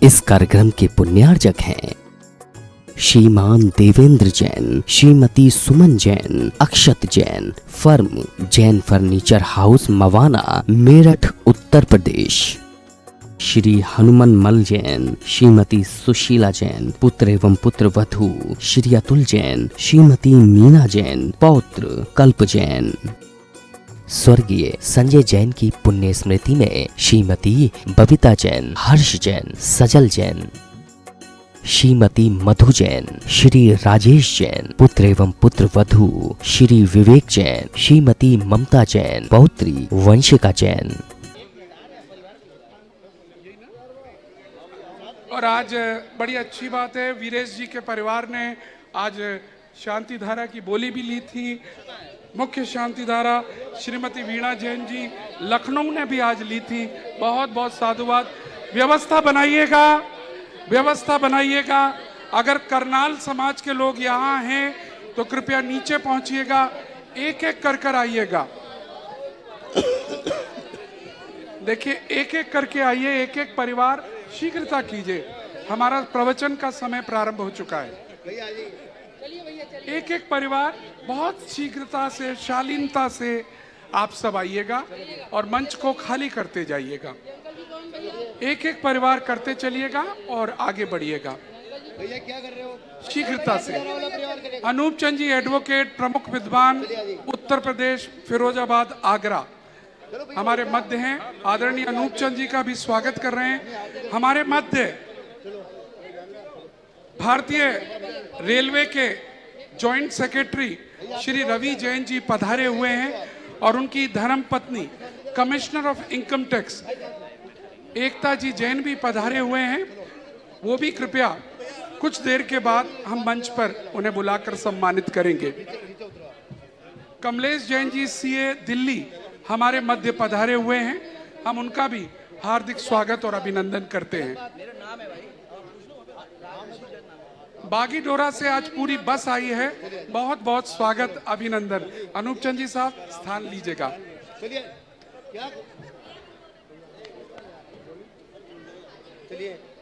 इस कार्यक्रम के पुण्यार्जक हैं Shriman Devendra Jain, Shrimati Suman Jain, Akshat Jain, firm Jain Furniture House Mawana, Meerut Uttar Pradesh. Shri Hanuman Mal Jain, Shrimati Sushila Jain, पुत्र एवं पुत्र वधू श्री अतुल जैन, श्रीमती मीना जैन, पौत्र कल्प जैन। स्वर्गीय संजय जैन की पुण्य स्मृति में श्रीमती बबीता जैन, हर्ष जैन, सजल जैन, श्रीमती मधु जैन, श्री राजेश जैन, पुत्र एवं पुत्र वधू श्री विवेक जैन, श्रीमती ममता जैन, पौत्री वंशिका जैन। और आज बड़ी अच्छी बात है, वीरेश जी के परिवार ने आज शांति धारा की बोली भी ली थी। मुख्य शांति धारा श्रीमती वीणा जैन जी लखनऊ ने भी आज ली थी। बहुत बहुत साधुवाद। व्यवस्था बनाइएगा, व्यवस्था बनाइएगा। अगर करनाल समाज के लोग यहाँ हैं तो कृपया नीचे पहुंचिएगा, एक एक कर आइएगा। देखिए, एक एक करके आइए, एक एक परिवार, शीघ्रता कीजिए, हमारा प्रवचन का समय प्रारंभ हो चुका है। एक एक परिवार बहुत शीघ्रता से, शालीनता से आप सब आइएगा और मंच को खाली करते जाइएगा। एक एक परिवार करते चलिएगा और आगे बढ़िएगा। भैया क्या कर रहे हो? शीघ्रता से। अनूप चंद जी एडवोकेट, प्रमुख विद्वान, उत्तर प्रदेश, फिरोजाबाद, आगरा हमारे मध्य हैं। आदरणीय अनूप चंद जी का भी स्वागत कर रहे हैं। हमारे मध्य भारतीय रेलवे के जॉइंट सेक्रेटरी श्री रवि जैन जी पधारे हुए हैं और उनकी धर्मपत्नी कमिश्नर ऑफ इनकम टैक्स एकता जी जैन भी पधारे हुए हैं। वो भी कृपया कुछ देर के बाद हम मंच पर उन्हें बुलाकर सम्मानित करेंगे। कमलेश जैन जी सीए दिल्ली हमारे मध्य पधारे हुए हैं, हम उनका भी हार्दिक स्वागत और अभिनंदन करते हैं। बागीडोरा से आज पूरी बस आई है, बहुत बहुत स्वागत, अभिनंदन। अनूप चंद जी साहब स्थान लीजिएगा।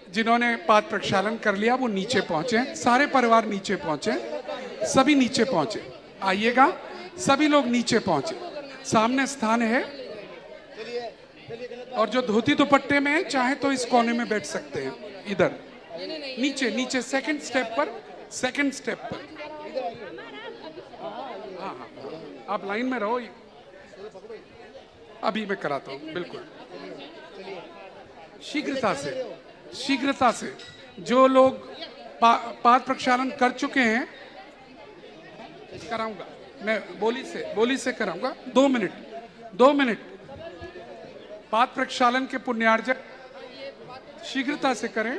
जिन्होंने पाद प्रक्षालन कर लिया वो नीचे पहुंचे, सारे परिवार नीचे पहुंचे, सभी नीचे पहुंचे, आइएगा, सभी लोग नीचे पहुंचे, सामने स्थान है। और जो धोती दुपट्टे में है चाहे तो इस कोने में बैठ सकते हैं, इधर नीचे नीचे सेकंड स्टेप पर, सेकंड स्टेप पर। हाँ हाँ, आप लाइन में रहो, अभी मैं कराता हूँ। बिल्कुल शीघ्रता से, शीघ्रता से। जो लोग पाद प्रक्षालन कर चुके हैं कराऊंगा मैं, बोली से कराऊंगा। 2 मिनट। पाद प्रक्षालन के पुण्यार्जक शीघ्रता से करें,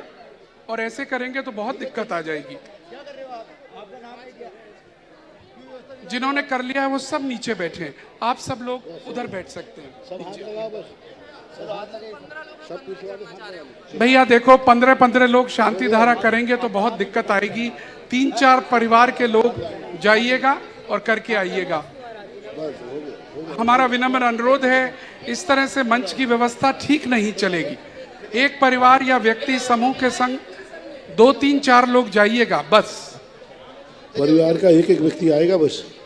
और ऐसे करेंगे तो बहुत दिक्कत आ जाएगी। जिन्होंने कर लिया है वो सब नीचे बैठे, आप सब लोग उधर बैठ सकते हैं नीचे। भैया देखो, 15 लोग शांति धारा करेंगे तो बहुत दिक्कत आएगी। 3-4 परिवार के लोग जाइएगा और करके आइएगा। हमारा विनम्र अनुरोध है, इस तरह से मंच की व्यवस्था ठीक नहीं चलेगी। एक परिवार या व्यक्ति समूह के संग 2-3-4 लोग जाइएगा, बस। परिवार का एक व्यक्ति आएगा,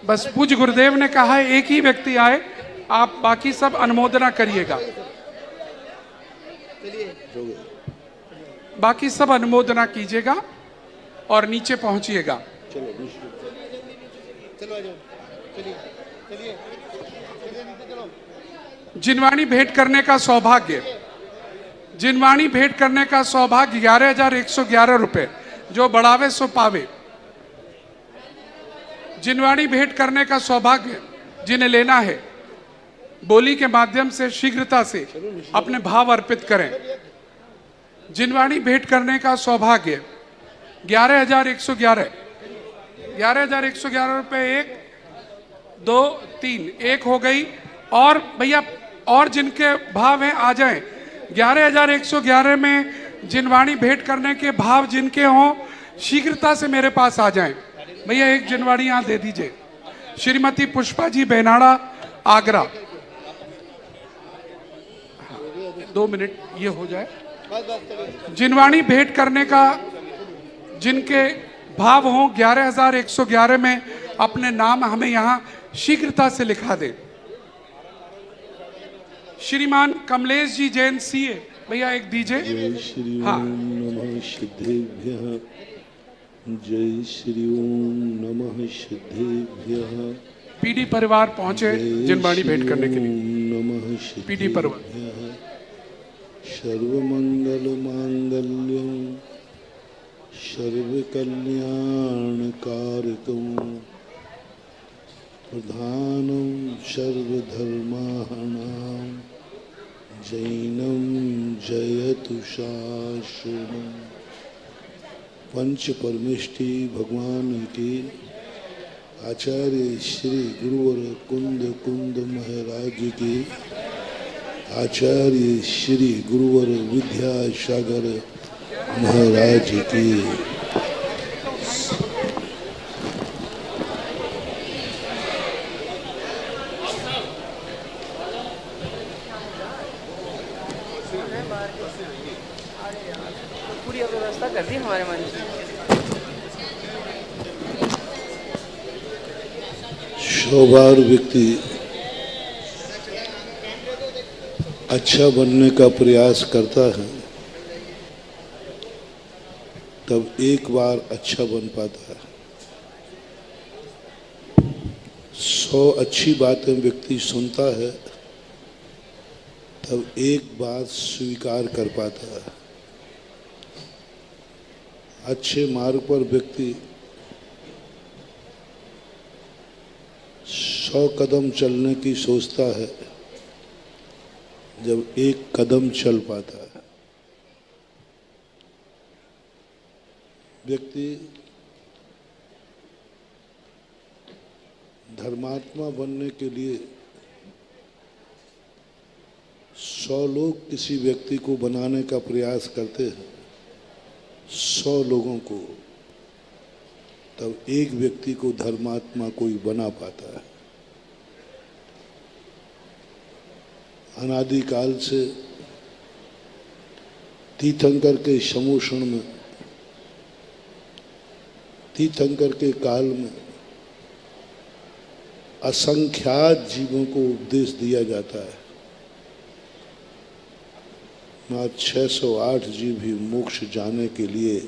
बस पूज्य गुरुदेव ने कहा है एक ही व्यक्ति आए, आप बाकी सब अनुमोदना करिएगा। बाकी सब अनुमोदना कीजिएगा और नीचे पहुंचिएगा। जिनवाणी भेंट करने का सौभाग्य, जिनवाणी भेंट करने का सौभाग्य 11,111 रुपए, जो बढ़ावे सो पावे। जिनवाणी भेंट करने का सौभाग्य जिन्हें लेना है, बोली के माध्यम से शीघ्रता से अपने भाव अर्पित करें। जिनवाणी भेंट करने का सौभाग्य 11,111, 11,111 रुपए। 1 2 3, 1 हो गई। और भैया और जिनके भाव हैं आ जाएं। 11,111 में जिनवाणी भेंट करने के भाव जिनके हों शीघ्रता से मेरे पास आ जाएं। भैया एक जिनवाणी यहाँ दे दीजिए। श्रीमती पुष्पा जी बेनाड़ा, आगरा। 2 मिनट ये हो जाए। जिनवाणी भेंट करने का जिनके भाव हों 11,111 में अपने नाम हमें यहाँ शीघ्रता से लिखा दे। श्रीमान कमलेश जी जैन सीए, भैया एक दीजिए। जय श्री हाँ। ओम नमः सिद्धेभ्यः। जय श्री ओम नमः सिद्धेभ्यः। पीडी परिवार पहुंचे जिनवाणी भेंट करने के लिए। नमः पीडी परिवार। सर्वमंगल मांगल्यं सर्वकल्याणकारकं प्रधानं सर्वधर्माणां जैनं जयतु शासनं। पंच परमेष्टि भगवान की आचार्य श्री गुरुवर कुंद कुंद महाराज की आचार्य श्री गुरुवर विद्यासागर महाराज की पूरी व्यवस्था कर दी हमारे मन से। शोभार व्यक्ति अच्छा बनने का प्रयास करता है तब एक बार अच्छा बन पाता है। 100 अच्छी बातें व्यक्ति सुनता है तब एक बात स्वीकार कर पाता है। अच्छे मार्ग पर व्यक्ति 100 कदम चलने की सोचता है जब एक कदम चल पाता है। व्यक्ति धर्मात्मा बनने के लिए 100 लोग किसी व्यक्ति को बनाने का प्रयास करते हैं, 100 लोगों को, तब एक व्यक्ति को धर्मात्मा कोई बना पाता है। अनादिकाल से तीर्थंकर के समोषण में, तीर्थंकर के काल में असंख्यात जीवों को उपदेश दिया जाता है। मात्र 608 जीव भी मोक्ष जाने के लिए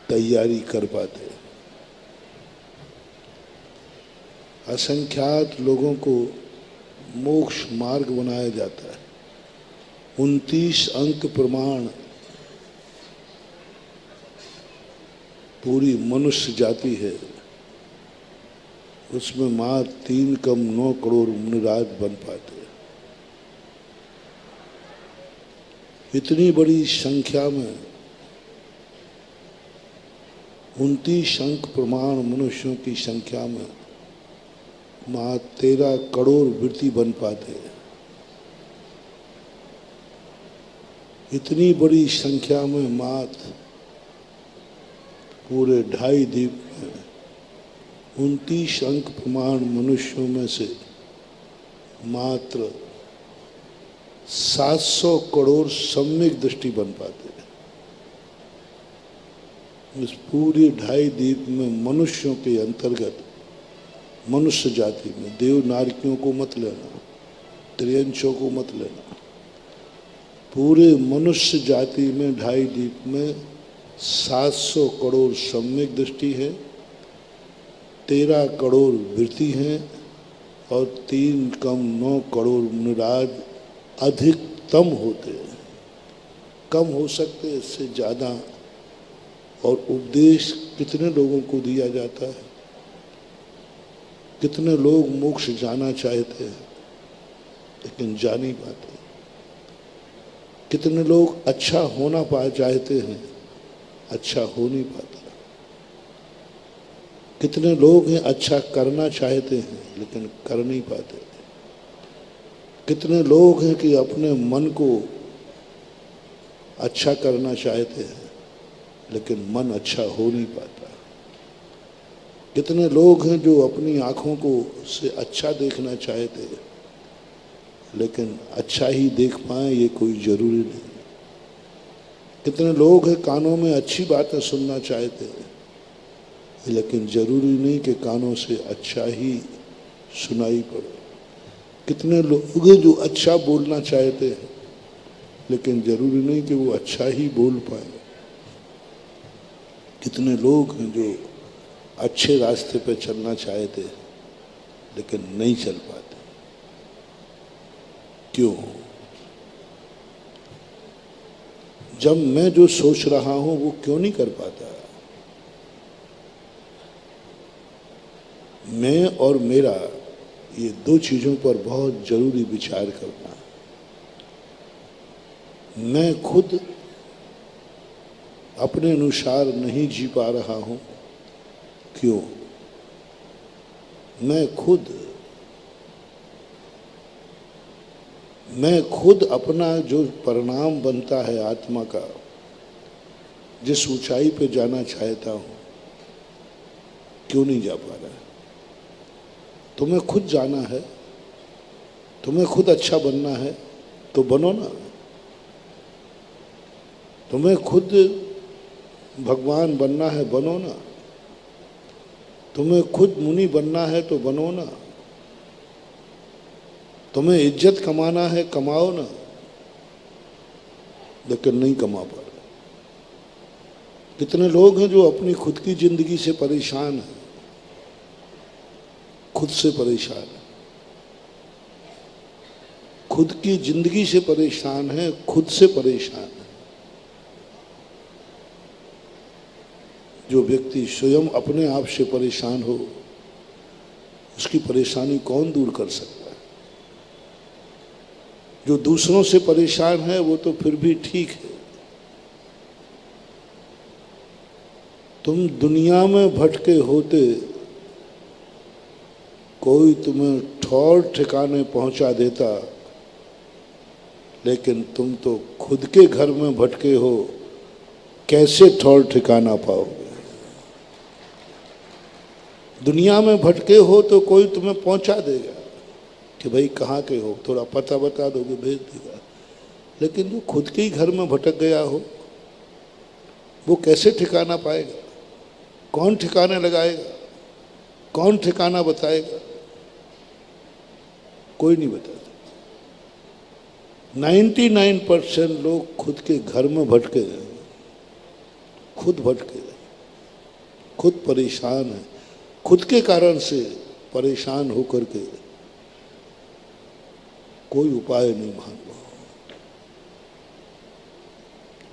तैयारी कर पाते। असंख्यात लोगों को मोक्ष मार्ग बनाया जाता है। 29 अंक प्रमाण पूरी मनुष्य जाति है, उसमें मात्र 3 कम 9 करोड़ मुनिराज बन पाते। इतनी बड़ी संख्या में 29 अंक प्रमाण मनुष्यों की संख्या में मात्र 13 करोड़ वृत्ति बन पाते। इतनी बड़ी संख्या में मात्र पूरे 2.5 द्वीप में 29 अंक प्रमाण मनुष्यों में से मात्र 700 करोड़ सम्यक दृष्टि बन पाते। इस पूरी 2.5 द्वीप में मनुष्यों के अंतर्गत, मनुष्य जाति में, देव नारकियों को मत लेना, त्रियंशों को मत लेना, पूरे मनुष्य जाति में 2.5 द्वीप में 700 करोड़ सम्यक दृष्टि है, 13 करोड़ वृत्ति हैं और 3 कम 9 करोड़ मुनिराज अधिकतम होते हैं। कम हो सकते इससे ज़्यादा। और उपदेश कितने लोगों को दिया जाता है? कितने लोग मोक्ष जाना चाहते हैं लेकिन जा नहीं पाते। कितने लोग अच्छा होना चाहते हैं, अच्छा हो नहीं पाता। कितने लोग हैं अच्छा करना चाहते हैं लेकिन कर नहीं पाते। कितने लोग हैं कि अपने मन को अच्छा करना चाहते हैं लेकिन मन अच्छा हो नहीं पाता। कितने लोग हैं जो अपनी आँखों को से अच्छा देखना चाहते हैं लेकिन अच्छा ही देख पाए ये कोई ज़रूरी नहीं। कितने लोग हैं कानों में अच्छी बातें सुनना चाहते हैं, लेकिन जरूरी नहीं कि कानों से अच्छा ही सुनाई पड़े। कितने लोग हैं जो अच्छा बोलना चाहते हैं, लेकिन जरूरी नहीं कि वो अच्छा ही बोल पाए। कितने लोग हैं जो अच्छे रास्ते पे चलना चाहते हैं, लेकिन नहीं चल पाते। क्यों? जब मैं जो सोच रहा हूं वो क्यों नहीं कर पाता? मैं और मेरा, ये दो चीजों पर बहुत जरूरी विचार करना। मैं खुद अपने अनुसार नहीं जी पा रहा हूं। क्यों? मैं खुद अपना जो परिणाम बनता है आत्मा का, जिस ऊंचाई पे जाना चाहता हूं, क्यों नहीं जा पा रहा? तुम्हें खुद जाना है, तुम्हें खुद अच्छा बनना है तो बनो ना। तुम्हें खुद भगवान बनना है, बनो ना। तुम्हें खुद मुनि बनना है तो बनो ना। तुम्हें इज्जत कमाना है, कमाओ ना। लेकिन नहीं कमा पा रहे। कितने लोग हैं जो अपनी खुद की जिंदगी से परेशान हैं, खुद से परेशान है, खुद की जिंदगी से परेशान है, खुद से परेशान है। जो व्यक्ति स्वयं अपने आप से परेशान हो, उसकी परेशानी कौन दूर कर सकता है? जो दूसरों से परेशान है वो तो फिर भी ठीक है। तुम दुनिया में भटके होते, कोई तुम्हें ठौर ठिकाने पहुंचा देता, लेकिन तुम तो खुद के घर में भटके हो, कैसे ठौर ठिकाना पाओगे? दुनिया में भटके हो तो कोई तुम्हें पहुंचा देगा कि भाई कहाँ के हो, थोड़ा पता बता दोगे, भेज देगा। लेकिन जो खुद के ही घर में भटक गया हो, वो कैसे ठिकाना पाएगा? कौन ठिकाने लगाएगा? कौन ठिकाना बताएगा? कोई नहीं बताता। 99% लोग खुद के घर में भटके हैं, खुद भटके हैं, खुद परेशान है, खुद के कारण से परेशान होकर के कोई उपाय नहीं मांगो,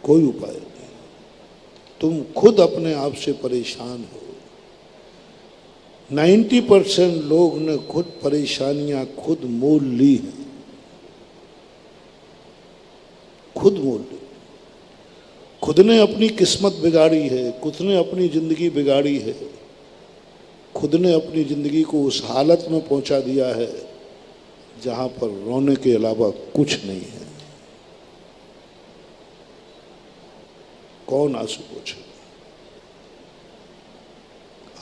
कोई उपाय नहीं। तुम खुद अपने आप से परेशान हो। 90% लोग ने खुद परेशानियां खुद मोल ली हैं, खुद मोल ली। खुद ने अपनी किस्मत बिगाड़ी है, खुद ने अपनी जिंदगी बिगाड़ी है, खुद ने अपनी जिंदगी को उस हालत में पहुंचा दिया है जहां पर रोने के अलावा कुछ नहीं है। कौन आंसू पोंछे?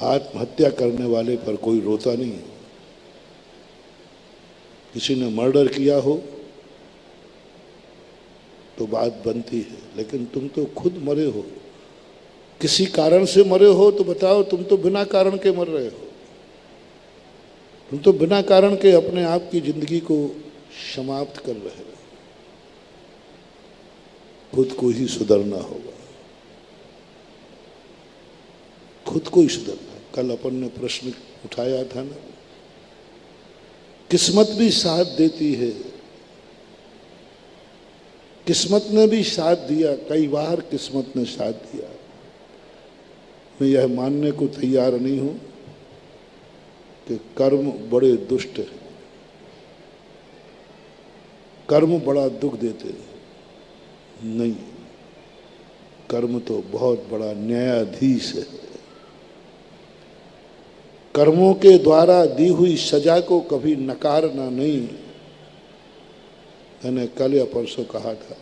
आत्महत्या करने वाले पर कोई रोता नहीं है। किसी ने मर्डर किया हो तो बात बनती है, लेकिन तुम तो खुद मरे हो। किसी कारण से मरे हो तो बताओ, तुम तो बिना कारण के मर रहे हो। तुम तो बिना कारण के अपने आप की जिंदगी को समाप्त कर रहे हो। खुद को ही सुधरना होगा, खुद को ही सुधरना। कल अपन ने प्रश्न उठाया था ना, किस्मत भी साथ देती है। किस्मत ने भी साथ दिया, कई बार किस्मत ने साथ दिया। मैं यह मानने को तैयार नहीं हूं कि कर्म बड़े दुष्ट हैं, कर्म बड़ा दुख देते हैं। नहीं, कर्म तो बहुत बड़ा न्यायाधीश है। कर्मों के द्वारा दी हुई सजा को कभी नकारना नहीं। मैंने कल या परसों कहा था,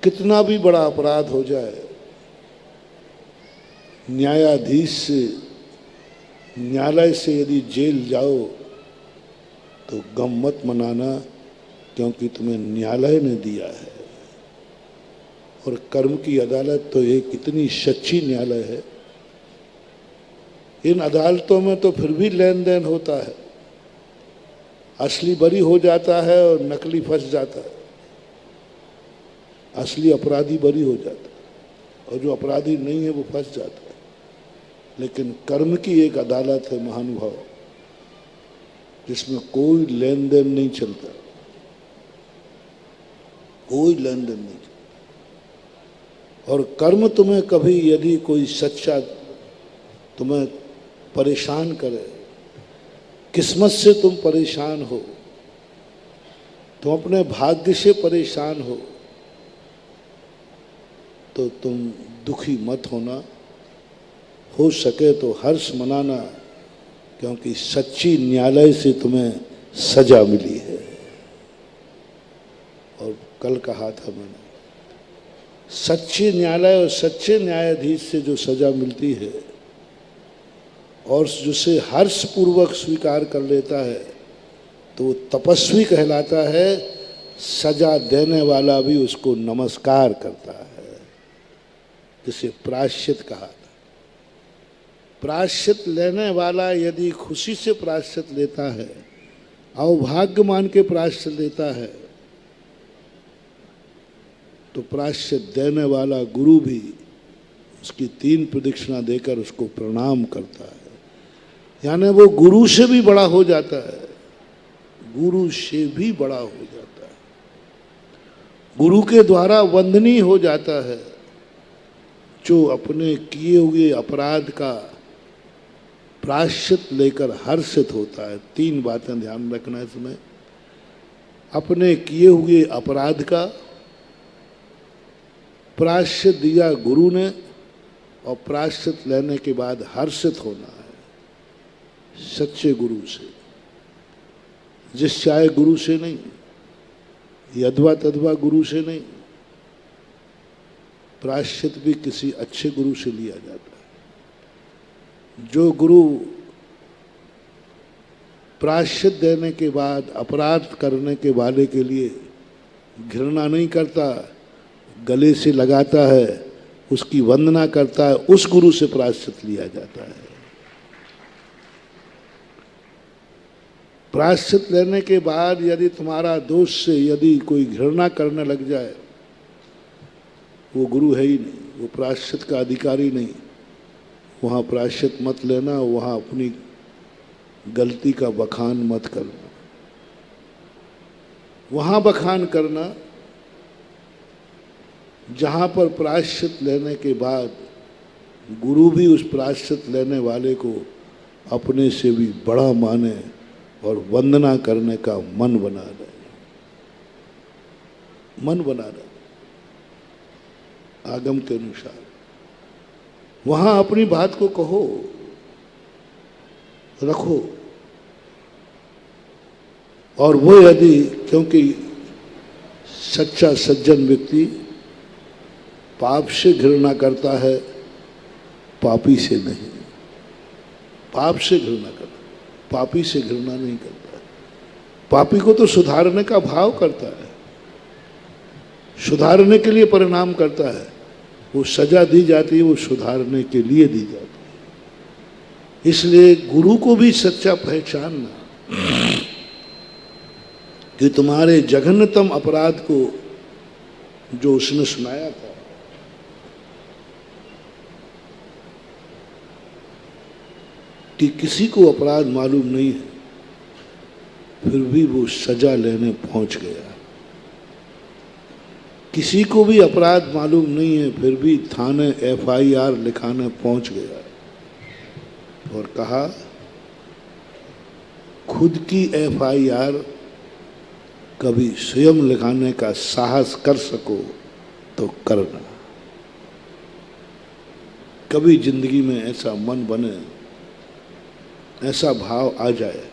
कितना भी बड़ा अपराध हो जाए, न्यायाधीश से, न्यायालय से यदि जेल जाओ तो गम मत मनाना, क्योंकि तुम्हें न्यायालय ने दिया है। और कर्म की अदालत तो एक इतनी सच्ची न्यायालय है। इन अदालतों में तो फिर भी लेन देन होता है, असली बरी हो जाता है और नकली फंस जाता है, असली अपराधी बरी हो जाता है और जो अपराधी नहीं है वो फंस जाता है। लेकिन कर्म की एक अदालत है महानुभाव, जिसमें कोई लेन देन नहीं चलता, कोई लेन देन नहीं चलता। और कर्म तुम्हें कभी यदि कोई सच्चा तुम्हें परेशान करे, किस्मत से तुम परेशान हो, तुम अपने भाग्य से परेशान तो तुम दुखी मत होना, हो सके तो हर्ष मनाना, क्योंकि सच्ची न्यायालय से तुम्हें सजा मिली है। और कल कहा था मैंने, सच्चे न्यायालय और सच्चे न्यायाधीश से जो सजा मिलती है और जिसे हर्षपूर्वक स्वीकार कर लेता है तो वो तपस्वी कहलाता है। सजा देने वाला भी उसको नमस्कार करता है, जिसे प्रायश्चित कहा था। प्रायश्चित लेने वाला यदि खुशी से प्रायश्चित लेता है, अवभाग्य मान के प्रायश्चित लेता है, तो प्रायश्चित देने वाला गुरु भी उसकी 3 प्रदक्षिणा देकर उसको प्रणाम करता है। यानी वो गुरु से भी बड़ा हो जाता है, गुरु से भी बड़ा हो जाता है, गुरु के द्वारा वंदनीय हो जाता है। जो अपने किए हुए अपराध का प्रायश्चित लेकर हर्षित होता है। 3 बातें ध्यान रखना इसमें, अपने किए हुए अपराध का प्रायश्चित दिया गुरु ने, और प्रायश्चित लेने के बाद हर्षित होना है सच्चे गुरु से, जिस चाहे गुरु से नहीं, यदवा तदवा गुरु से नहीं। प्रायश्चित भी किसी अच्छे गुरु से लिया जाता है। जो गुरु प्रायश्चित देने के बाद अपराध करने के वाले के लिए घृणा नहीं करता, गले से लगाता है, उसकी वंदना करता है, उस गुरु से प्रायश्चित लिया जाता है। प्रायश्चित लेने के बाद यदि तुम्हारा दोष से यदि कोई घृणा करने लग जाए, वो गुरु है ही नहीं, वो प्रायश्चित का अधिकारी नहीं। वहाँ प्रायश्चित मत लेना, वहाँ अपनी गलती का बखान मत करना। वहाँ बखान करना जहाँ पर प्रायश्चित लेने के बाद गुरु भी उस प्रायश्चित लेने वाले को अपने से भी बड़ा माने और वंदना करने का मन बना रहे, मन बना रहे आगम के अनुसार। वहाँ अपनी बात को कहो, रखो। और वो यदि, क्योंकि सच्चा सज्जन व्यक्ति पाप से घृणा करता है, पापी से नहीं। पाप से घृणा करता, पापी से घृणा नहीं करता। पापी को तो सुधारने का भाव करता है, सुधारने के लिए परिणाम करता है। वो सजा दी जाती है, वो सुधारने के लिए दी जाती है। इसलिए गुरु को भी सच्चा पहचानना कि तुम्हारे जघन्यतम अपराध को जो उसने सुनाया था, कि किसी को अपराध मालूम नहीं है, फिर भी वो सजा लेने पहुंच गया। किसी को भी अपराध मालूम नहीं है, फिर भी थाने FIR लिखाने पहुंच गया और कहा खुद की FIR कभी स्वयं लिखाने का साहस कर सको तो करना। कभी जिंदगी में ऐसा मन बने, ऐसा भाव आ जाए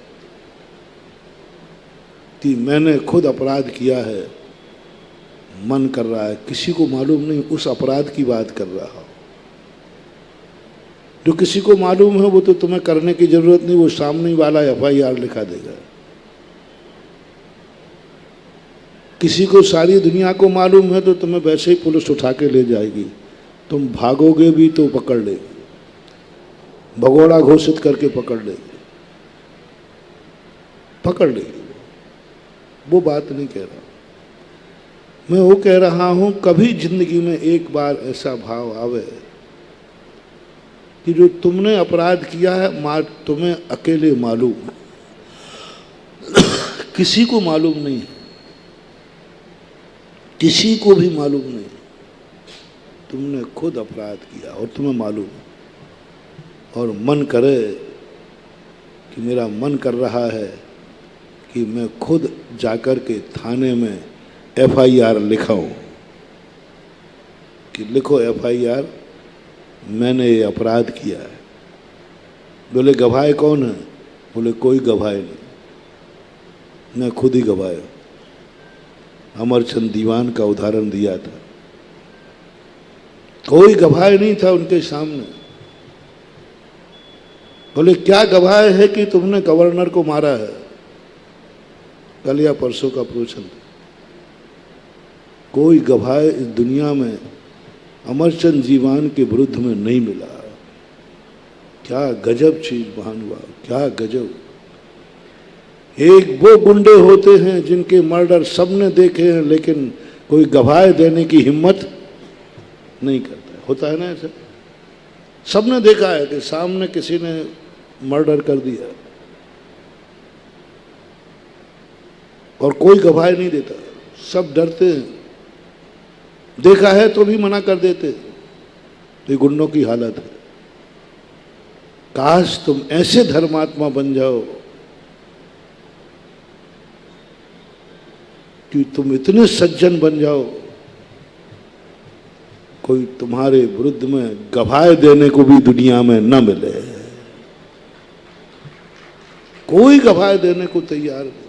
कि मैंने खुद अपराध किया है, मन कर रहा है, किसी को मालूम नहीं, उस अपराध की बात कर रहा हो। जो किसी को मालूम है वो तो तुम्हें करने की जरूरत नहीं, वो सामने वाला FIR लिखा देगा। किसी को सारी दुनिया को मालूम है तो तुम्हें वैसे ही पुलिस उठा के ले जाएगी, तुम भागोगे भी तो पकड़ लेगी, भगोड़ा घोषित करके पकड़ लेगी, पकड़ लेगी। वो बात नहीं कह रहा मैं, वो कह रहा हूं कभी जिंदगी में एक बार ऐसा भाव आवे कि जो तुमने अपराध किया है तुम्हें अकेले मालूम, किसी को मालूम नहीं, किसी को भी मालूम नहीं, तुमने खुद अपराध किया और तुम्हें मालूम, और मन करे कि मेरा मन कर रहा है कि मैं खुद जाकर के थाने में FIR लिखाऊं कि लिखो FIR मैंने ये अपराध किया है। बोले गवाह कौन है? बोले कोई गवाह नहीं, मैं खुद ही गवाह हूं। अमरचंद दीवान का उदाहरण दिया था, कोई गवाह नहीं था उनके सामने। बोले क्या गवाह है कि तुमने गवर्नर को मारा है? कल या परसों का प्रवचन था। कोई गवाह इस दुनिया में अमरचंद दीवान के विरुद्ध में नहीं मिला। क्या गजब चीज महान हुआ, क्या गजब। एक वो गुंडे होते हैं जिनके मर्डर सबने देखे हैं लेकिन कोई गवाह देने की हिम्मत नहीं करता। होता है ना ऐसा, सबने देखा है कि सामने किसी ने मर्डर कर दिया और कोई गवाह नहीं देता, सब डरते हैं, देखा है तो भी मना कर देते। तो ये गुंडों की हालत है। काश तुम ऐसे धर्मात्मा बन जाओ कि तुम इतने सज्जन बन जाओ कोई तुम्हारे विरुद्ध में गवाह देने को भी दुनिया में न मिले, कोई गवाह देने को तैयार नहीं।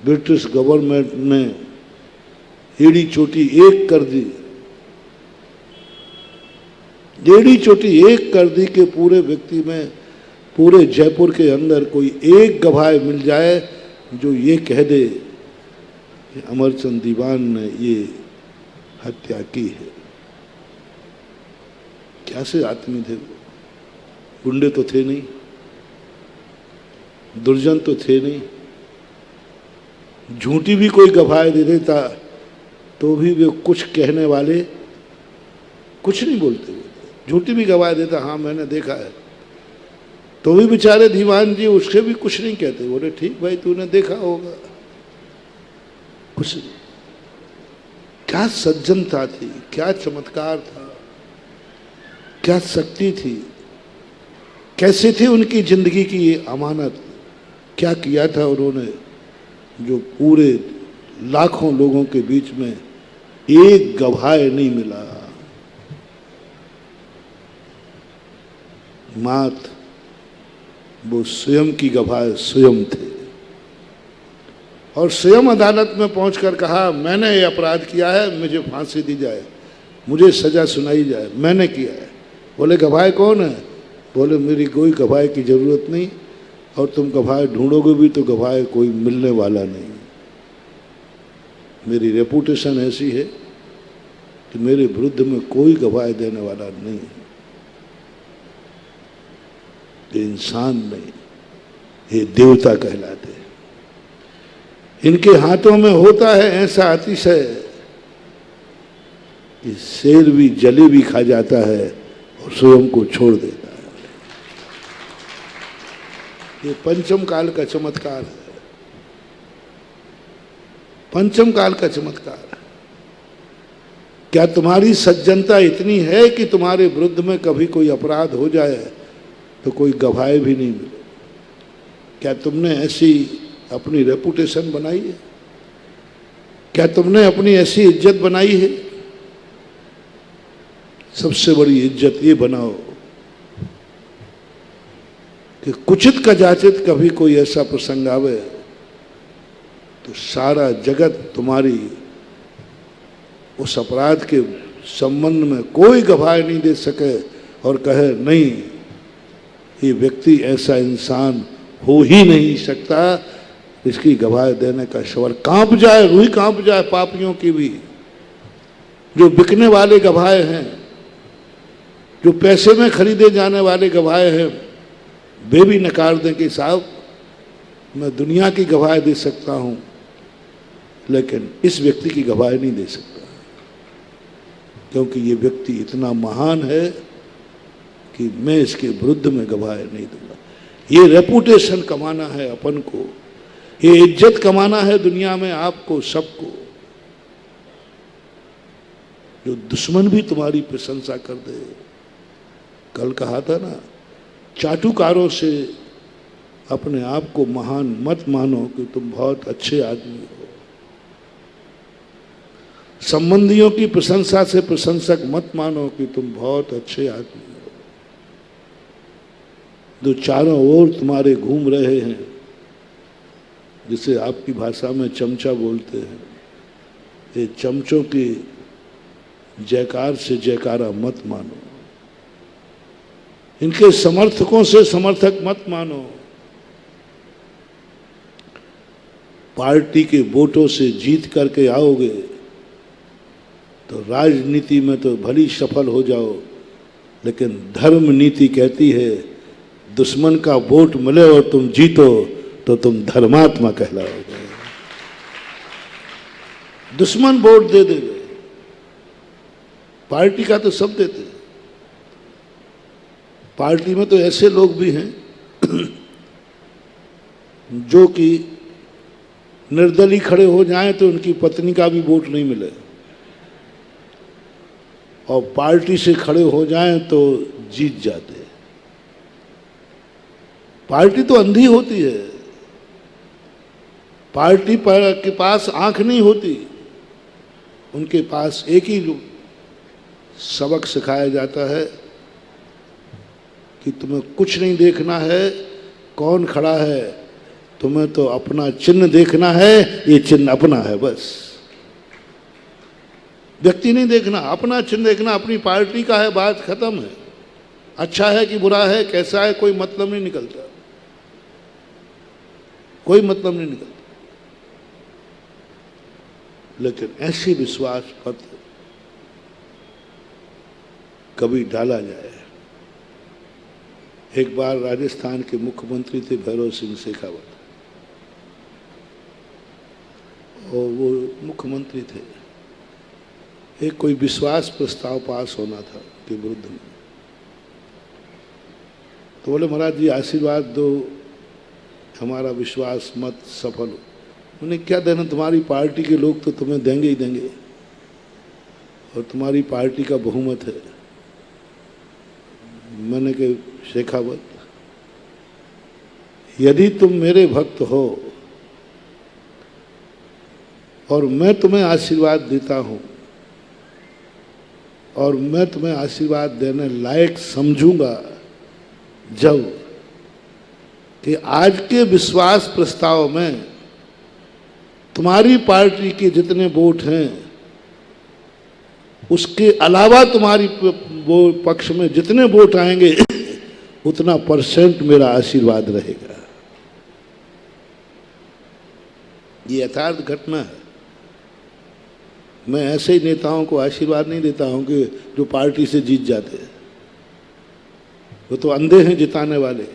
ब्रिटिश गवर्नमेंट ने एड़ी चोटी एक कर दी, एड़ी चोटी एक कर दी कि पूरे व्यक्ति में, पूरे जयपुर के अंदर कोई एक गवाह मिल जाए जो ये कह दे कि अमरचंद दीवान ने ये हत्या की है। कैसे आदमी थे वो? गुंडे तो थे नहीं, दुर्जन तो थे नहीं, झूठी भी कोई गवाह दे देता तो भी वे कुछ कहने वाले कुछ नहीं बोलते। झूठी भी गवाह देता, हाँ मैंने देखा है, तो भी बेचारे दीवान जी उसके भी कुछ नहीं कहते। बोले ठीक भाई तूने देखा होगा, कुछ नहीं। क्या सज्जनता थी, क्या चमत्कार था, क्या शक्ति थी, कैसे थी उनकी जिंदगी की ये अमानत। क्या किया था उन्होंने जो पूरे लाखों लोगों के बीच में एक गवाह नहीं मिला। मात वो स्वयं की गवाह स्वयं थे और स्वयं अदालत में पहुंचकर कहा मैंने ये अपराध किया है, मुझे फांसी दी जाए, मुझे सजा सुनाई जाए, मैंने किया है। बोले गवाह कौन है? बोले मेरी कोई गवाह की जरूरत नहीं, और तुम गवाह ढूंढोगे भी तो गवाह कोई मिलने वाला नहीं। मेरी रेपुटेशन ऐसी है कि मेरे विरुद्ध में कोई गवाह देने वाला नहीं। ये इंसान नहीं, ये देवता कहलाते हैं। इनके हाथों में होता है ऐसा अतिशय कि शेर भी जलेबी खा जाता है और स्वयं को छोड़ देता है। ये पंचम काल का चमत्कार है, पंचम काल का चमत्कार। क्या तुम्हारी सज्जनता इतनी है कि तुम्हारे विरुद्ध में कभी कोई अपराध हो जाए तो कोई गवाह भी नहीं मिले? क्या तुमने ऐसी अपनी रेपुटेशन बनाई है? क्या तुमने अपनी ऐसी इज्जत बनाई है? सबसे बड़ी इज्जत ये बनाओ कि कुचित का जाचित कभी कोई ऐसा प्रसंग आवे तो सारा जगत तुम्हारी उस अपराध के संबंध में कोई गवाह नहीं दे सके और कहे नहीं ये व्यक्ति ऐसा इंसान हो ही नहीं सकता इसकी गवाही देने का शवर कांप जाए, रूही कांप जाए पापियों की भी। जो बिकने वाले गवाह हैं, जो पैसे में खरीदे जाने वाले गवाह हैं, वे भी नकार दें कि साहब मैं दुनिया की गवाही दे सकता हूं, लेकिन इस व्यक्ति की गवाही नहीं दे सकता, क्योंकि ये व्यक्ति इतना महान है कि मैं इसके विरुद्ध में गवाही नहीं दूंगा। ये रेपुटेशन कमाना है अपन को, ये इज्जत कमाना है दुनिया में आपको सबको। जो दुश्मन भी तुम्हारी प्रशंसा कर दे, कल कहा था ना, चाटुकारों से अपने आप को महान मत मानो कि तुम बहुत अच्छे आदमी हो। संबंधियों की प्रशंसा से प्रशंसक मत मानो कि तुम बहुत अच्छे आदमी हो। जो चारों ओर तुम्हारे घूम रहे हैं, जिसे आपकी भाषा में चमचा बोलते हैं, ये चमचों की जयकार से जयकारा मत मानो। इनके समर्थकों से समर्थक मत मानो। पार्टी के वोटों से जीत करके आओगे तो राजनीति में तो भली सफल हो जाओ, लेकिन धर्म नीति कहती है दुश्मन का वोट मिले और तुम जीतो तो तुम धर्मात्मा कहलाओगे। दुश्मन वोट दे देंगे, पार्टी का तो सब देते हैं। पार्टी में तो ऐसे लोग भी हैं जो कि निर्दलीय खड़े हो जाएं तो उनकी पत्नी का भी वोट नहीं मिले, और पार्टी से खड़े हो जाएं तो जीत जाते। पार्टी तो अंधी होती है, पार्टी पर के पास आंख नहीं होती, उनके पास एक ही सबक सिखाया जाता है कि तुम्हें कुछ नहीं देखना है कौन खड़ा है, तुम्हें तो अपना चिन्ह देखना है, ये चिन्ह अपना है बस। व्यक्ति नहीं देखना, अपना चिन्ह देखना, अपनी पार्टी का है, बात खत्म है। अच्छा है कि बुरा है, कैसा है, कोई मतलब नहीं निकलता, कोई मतलब नहीं निकलता। लेकिन ऐसे विश्वास पत्र कभी डाला जाए। एक बार राजस्थान के मुख्यमंत्री थे भैरव सिंह शेखावत, और वो मुख्यमंत्री थे। एक कोई विश्वास प्रस्ताव पास होना था के विरुद्ध में, तो बोले महाराज जी आशीर्वाद दो, हमारा विश्वास मत सफल हो। उन्हें क्या देना, तुम्हारी पार्टी के लोग तो तुम्हें देंगे ही देंगे, और तुम्हारी पार्टी का बहुमत है। मैंने कहा शेखावत, यदि तुम मेरे भक्त हो और मैं तुम्हें आशीर्वाद देता हूं, और मैं तुम्हें आशीर्वाद देने लायक समझूंगा जब कि आज के विश्वास प्रस्ताव में तुम्हारी पार्टी के जितने वोट हैं उसके अलावा तुम्हारी वो पक्ष में जितने वोट आएंगे उतना % मेरा आशीर्वाद रहेगा। ये यथार्थ घटना है। मैं ऐसे ही नेताओं को आशीर्वाद नहीं देता हूं कि जो पार्टी से जीत जाते हैं, वो तो अंधे हैं जिताने वाले।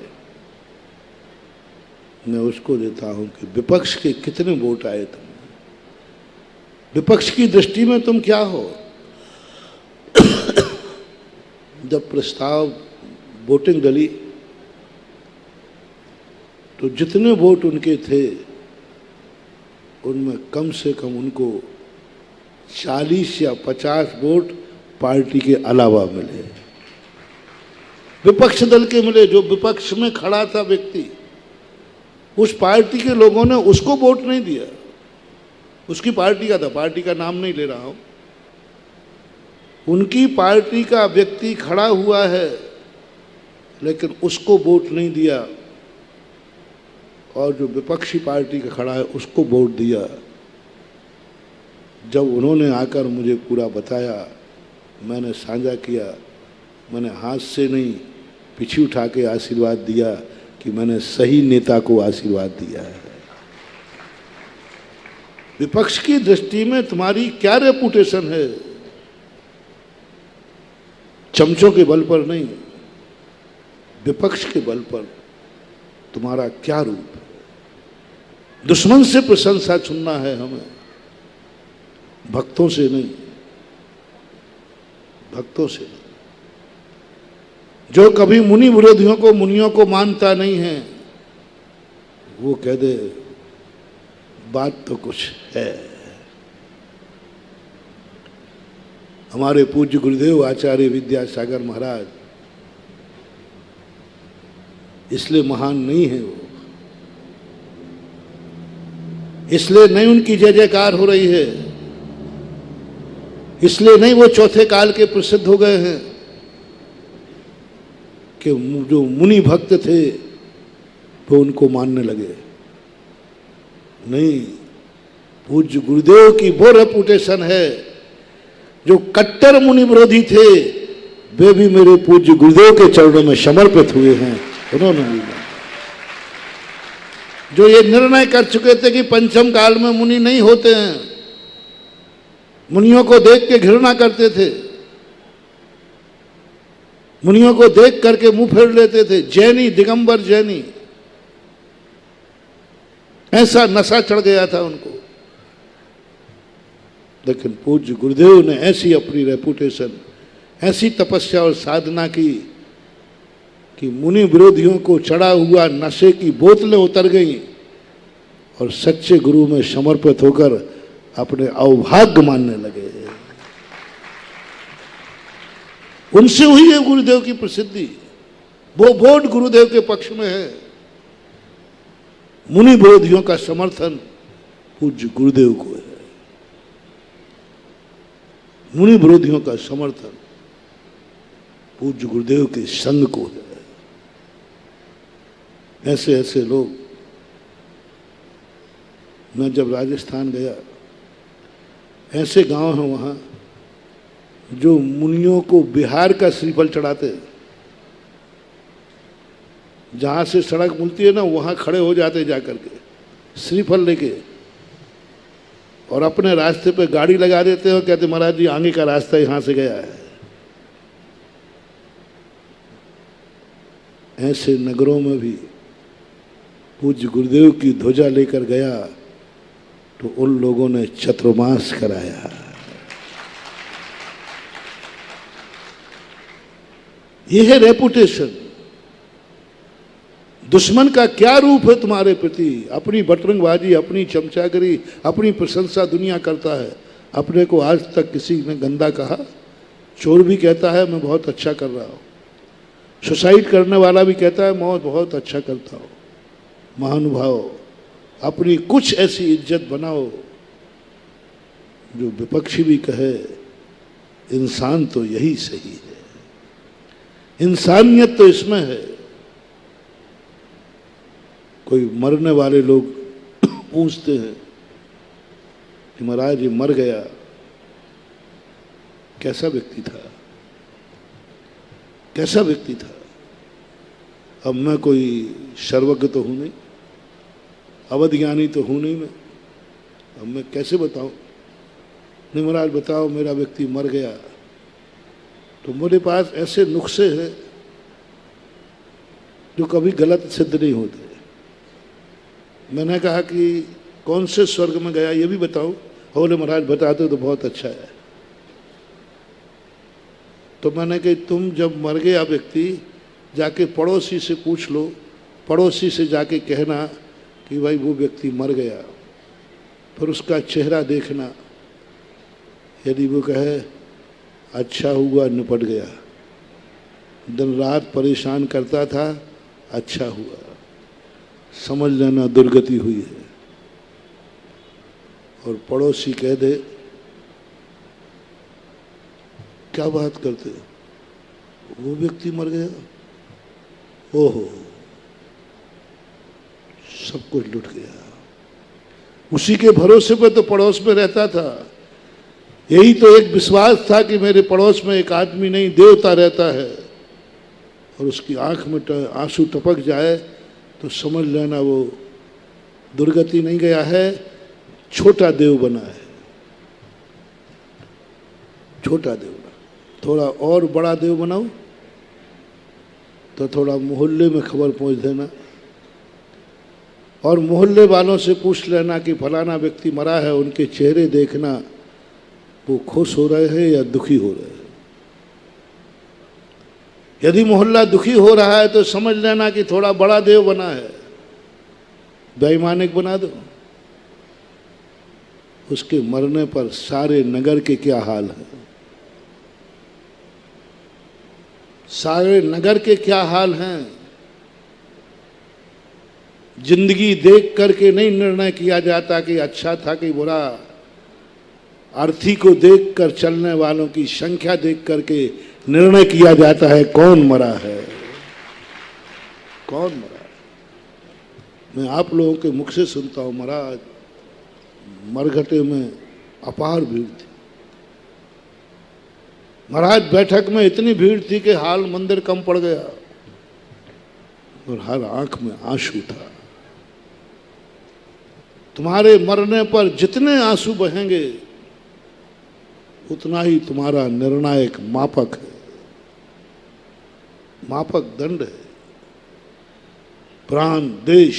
मैं उसको देता हूं कि विपक्ष के कितने वोट आए तुम, विपक्ष की दृष्टि में तुम क्या हो। जब प्रस्ताव वोटिंग डली तो जितने वोट उनके थे उनमें कम से कम उनको 40 या 50 वोट पार्टी के अलावा मिले, विपक्ष दल के मिले। जो विपक्ष में खड़ा था व्यक्ति, उस पार्टी के लोगों ने उसको वोट नहीं दिया, उसकी पार्टी का था, पार्टी का नाम नहीं ले रहा हूं, उनकी पार्टी का व्यक्ति खड़ा हुआ है लेकिन उसको वोट नहीं दिया, और जो विपक्षी पार्टी का खड़ा है उसको वोट दिया। जब उन्होंने आकर मुझे पूरा बताया, मैंने साझा किया, मैंने हाथ से नहीं पीछे उठा के आशीर्वाद दिया कि मैंने सही नेता को आशीर्वाद दिया है। विपक्ष की दृष्टि में तुम्हारी क्या रेपुटेशन है? चमचों के बल पर नहीं, विपक्ष के बल पर तुम्हारा क्या रूप है? दुश्मन से प्रशंसा सुनना है हमें, भक्तों से नहीं, भक्तों से नहीं। जो कभी मुनि विरोधियों को, मुनियों को मानता नहीं है, वो कह दे बात तो कुछ है। हमारे पूज्य गुरुदेव आचार्य विद्यासागर महाराज इसलिए महान नहीं है वो, इसलिए नहीं उनकी जय जयकार हो रही है, इसलिए नहीं वो चौथे काल के प्रसिद्ध हो गए हैं कि जो मुनि भक्त थे वो उनको मानने लगे। नहीं, पूज्य गुरुदेव की वो रेपुटेशन है, जो कट्टर मुनि विरोधी थे वे भी मेरे पूज्य गुरुदेव के चरणों में समर्पित हुए हैं। उन्होंने भी जो ये निर्णय कर चुके थे कि पंचम काल में मुनि नहीं होते हैं, मुनियों को देख के घृणा करते थे, मुनियों को देख करके मुंह फेर लेते थे, जैनी, दिगंबर जैनी, ऐसा नशा चढ़ गया था उनको। लेकिन पूज्य गुरुदेव ने ऐसी अपनी रेपुटेशन, ऐसी तपस्या और साधना की कि मुनि विरोधियों को चढ़ा हुआ नशे की बोतलें उतर गईं और सच्चे गुरु में समर्पित होकर अपने अवभाग्य मानने लगे। उनसे हुई है गुरुदेव की प्रसिद्धि, वो वोट गुरुदेव के पक्ष में है। मुनि विरोधियों का समर्थन पूज्य गुरुदेव को है, मुनि विरोधियों का समर्थन पूज्य गुरुदेव के संग को है। ऐसे ऐसे लोग, मैं जब राजस्थान गया, ऐसे गांव हैं वहाँ जो मुनियों को बिहार का श्रीफल चढ़ाते, जहाँ से सड़क मिलती है ना वहाँ खड़े हो जाते जाकर के श्रीफल लेके, और अपने रास्ते पे गाड़ी लगा देते और कहते महाराज जी आगे का रास्ता यहाँ से गया है। ऐसे नगरों में भी पूज्य गुरुदेव की ध्वजा लेकर गया तो उन लोगों ने चतुर्मास कराया। यह है रेपुटेशन। दुश्मन का क्या रूप है तुम्हारे प्रति? अपनी बटरंगबाजी, अपनी चमचागिरी, अपनी प्रशंसा दुनिया करता है। अपने को आज तक किसी ने गंदा कहा? चोर भी कहता है मैं बहुत अच्छा कर रहा हूँ, सुसाइड करने वाला भी कहता है मैं बहुत अच्छा करता हूँ। महानुभाव, अपनी कुछ ऐसी इज्जत बनाओ जो विपक्षी भी कहे इंसान तो यही सही है, इंसानियत तो इसमें है। कोई मरने वाले लोग पूछते हैं कि महाराज ये मर गया, कैसा व्यक्ति था, कैसा व्यक्ति था? अब मैं कोई सर्वज्ञ तो हूं नहीं, अवध ज्ञानी तो हूं नहीं मैं, अब मैं कैसे बताऊं? नहीं महाराज बताओ मेरा व्यक्ति मर गया। तो मेरे पास ऐसे नुस्खे हैं जो कभी गलत सिद्ध नहीं होते। मैंने कहा कि कौन से स्वर्ग में गया ये भी बताओ। बोले महाराज बताते तो बहुत अच्छा है। तो मैंने कहा तुम जब मर गया व्यक्ति जाके पड़ोसी से पूछ लो, पड़ोसी से जाके कहना कि भाई वो व्यक्ति मर गया, फिर उसका चेहरा देखना, यदि वो कहे अच्छा हुआ निपट गया, दिन रात परेशान करता था, अच्छा हुआ, समझ लेना दुर्गति हुई है। और पड़ोसी कह दे क्या बात करते हो, वो व्यक्ति मर गया, ओहो सब कुछ लुट गया। उसी के भरोसे पे तो पड़ोस में रहता था। यही तो एक विश्वास था कि मेरे पड़ोस में एक आदमी नहीं देवता रहता है, और उसकी आंख में आंसू टपक जाए तो समझ लेना वो दुर्गति नहीं गया है, छोटा देव बना है, छोटा देव बना। थोड़ा और बड़ा देव बनाओ तो थोड़ा मोहल्ले में खबर पहुंच देना और मोहल्ले वालों से पूछ लेना कि फलाना व्यक्ति मरा है, उनके चेहरे देखना वो खुश हो रहे हैं या दुखी हो रहे हैं। यदि मोहल्ला दुखी हो रहा है तो समझ लेना कि थोड़ा बड़ा देव बना है, बेईमानिक बना दो। उसके मरने पर सारे नगर के क्या हाल है, सारे नगर के क्या हाल हैं। जिंदगी देख करके नहीं निर्णय किया जाता कि अच्छा था कि बुरा, अर्थी को देखकर चलने वालों की संख्या देख करके निर्णय किया जाता है कौन मरा है, कौन मरा है। मैं आप लोगों के मुख से सुनता हूं, महाराज मरघटे में अपार भीड़ थी, महाराज बैठक में इतनी भीड़ थी कि हाल मंदिर कम पड़ गया और हर आंख में आंसू था। तुम्हारे मरने पर जितने आंसू बहेंगे उतना ही तुम्हारा निर्णायक मापक है, मापक दंड है। प्राण, देश,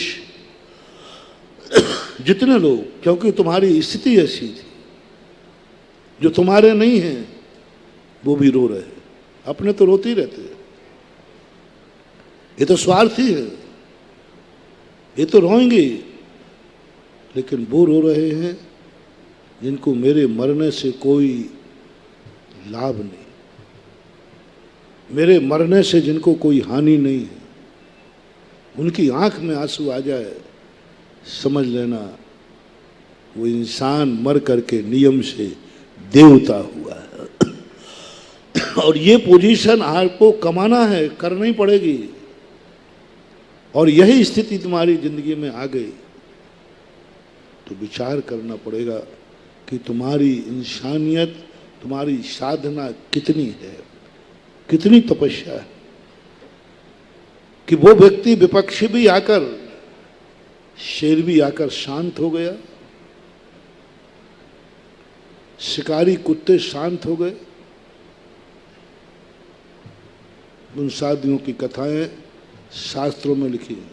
जितने लोग, क्योंकि तुम्हारी स्थिति ऐसी थी, जो तुम्हारे नहीं हैं वो भी रो रहे हैं। अपने तो रोते ही रहते हैं, ये तो स्वार्थी है, ये तो रोएंगे, लेकिन वो रो रहे हैं जिनको मेरे मरने से कोई लाभ नहीं, मेरे मरने से जिनको कोई हानि नहीं है, उनकी आंख में आंसू आ जाए, समझ लेना वो इंसान मर करके नियम से देवता हुआ है। और ये पोजीशन आपको कमाना है, करनी पड़ेगी। और यही स्थिति तुम्हारी जिंदगी में आ गई तो विचार करना पड़ेगा कि तुम्हारी इंसानियत, तुम्हारी साधना कितनी है, कितनी तपस्या है कि वो व्यक्ति विपक्षी भी आकर, शेर भी आकर शांत हो गया, शिकारी कुत्ते शांत हो गए। उन साधियों की कथाएं शास्त्रों में लिखी हैं।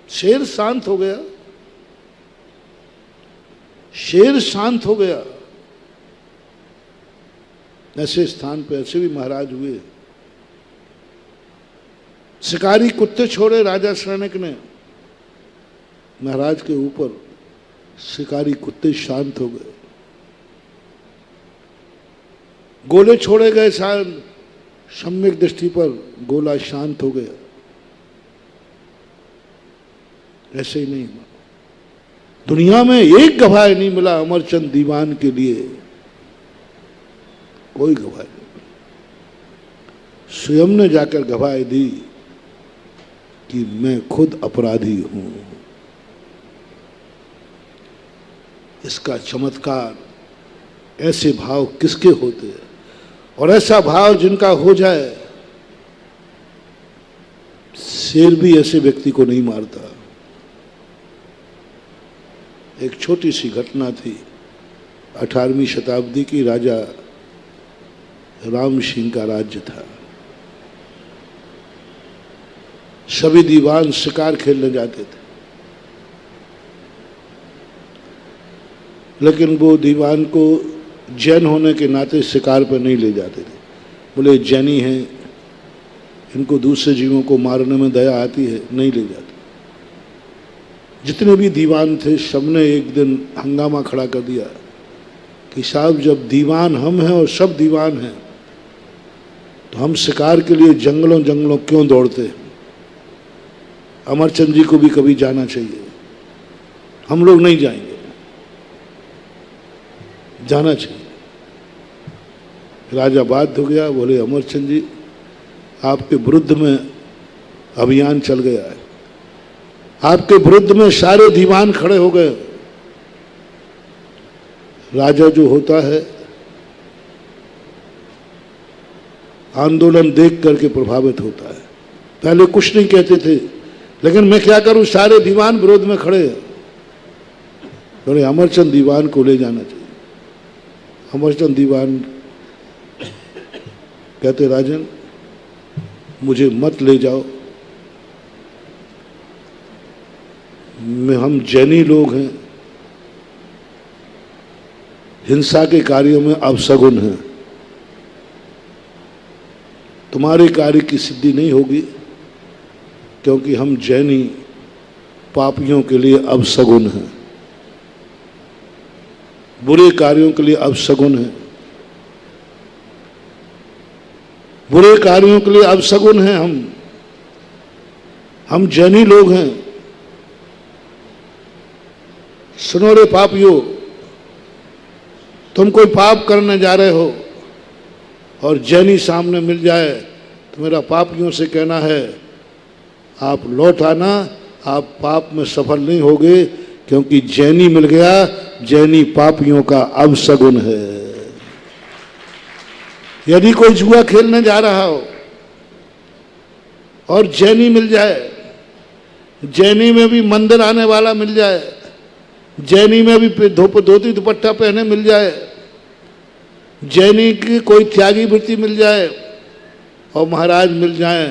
शेर शांत हो गया, शेर शांत हो गया। ऐसे स्थान पे ऐसे भी महाराज हुए। शिकारी कुत्ते छोड़े राजा श्रवणक ने, महाराज के ऊपर शिकारी कुत्ते शांत हो गए। गोले छोड़े गए, सम्यक दृष्टि पर गोला शांत हो गया। ऐसे ही नहीं हुआ। दुनिया में एक गवाह नहीं मिला अमरचंद दीवान के लिए, कोई गवाह नहीं। स्वयं ने जाकर गवाही दी कि मैं खुद अपराधी हूं। इसका चमत्कार, ऐसे भाव किसके होते हैं? और ऐसा भाव जिनका हो जाए, शेर भी ऐसे व्यक्ति को नहीं मारता। एक छोटी सी घटना थी 18वीं शताब्दी की, राजा राम सिंह का राज्य था। सभी दीवान शिकार खेलने जाते थे, लेकिन वो दीवान को जैन होने के नाते शिकार पर नहीं ले जाते थे। बोले जैनी हैं, इनको दूसरे जीवों को मारने में दया आती है, नहीं ले जाते। जितने भी दीवान थे सबने एक दिन हंगामा खड़ा कर दिया कि साहब जब दीवान हम हैं और सब दीवान हैं तो हम शिकार के लिए जंगलों जंगलों क्यों दौड़ते हैं? अमरचंद जी को भी कभी जाना चाहिए, हम लोग नहीं जाएंगे, जाना चाहिए। राजा बाध्य हो गया, बोले अमरचंद जी आपके विरुद्ध में अभियान चल गया है, आपके विरुद्ध में सारे दीवान खड़े हो गए। राजा जो होता है आंदोलन देख करके प्रभावित होता है। पहले कुछ नहीं कहते थे, लेकिन मैं क्या करूं, सारे दीवान विरोध में खड़े हैं। बोले अमरचंद दीवान को ले जाना चाहिए। अमरचंद दीवान कहते राजन मुझे मत ले जाओ, हम जैनी लोग हैं, हिंसा के कार्यों में अपशगुन हैं, तुम्हारे कार्य की सिद्धि नहीं होगी क्योंकि हम जैनी पापियों के लिए अपशगुन हैं, बुरे कार्यों के लिए अपशगुन हैं, बुरे कार्यों के लिए अपशगुन हैं हम जैनी लोग हैं। सुनो रे पापियों, तुम कोई पाप करने जा रहे हो और जैनी सामने मिल जाए तो मेरा पापियों से कहना है आप लौट आना, आप पाप में सफल नहीं होगे क्योंकि जैनी मिल गया, जैनी पापियों का अपशगुन है। यदि कोई जुआ खेलने जा रहा हो और जैनी मिल जाए, जैनी में भी मंदिर आने वाला मिल जाए, जैनी में भी धोती दुपट्टा पहने मिल जाए, जैनी की कोई त्यागी वृत्ति मिल जाए और महाराज मिल जाए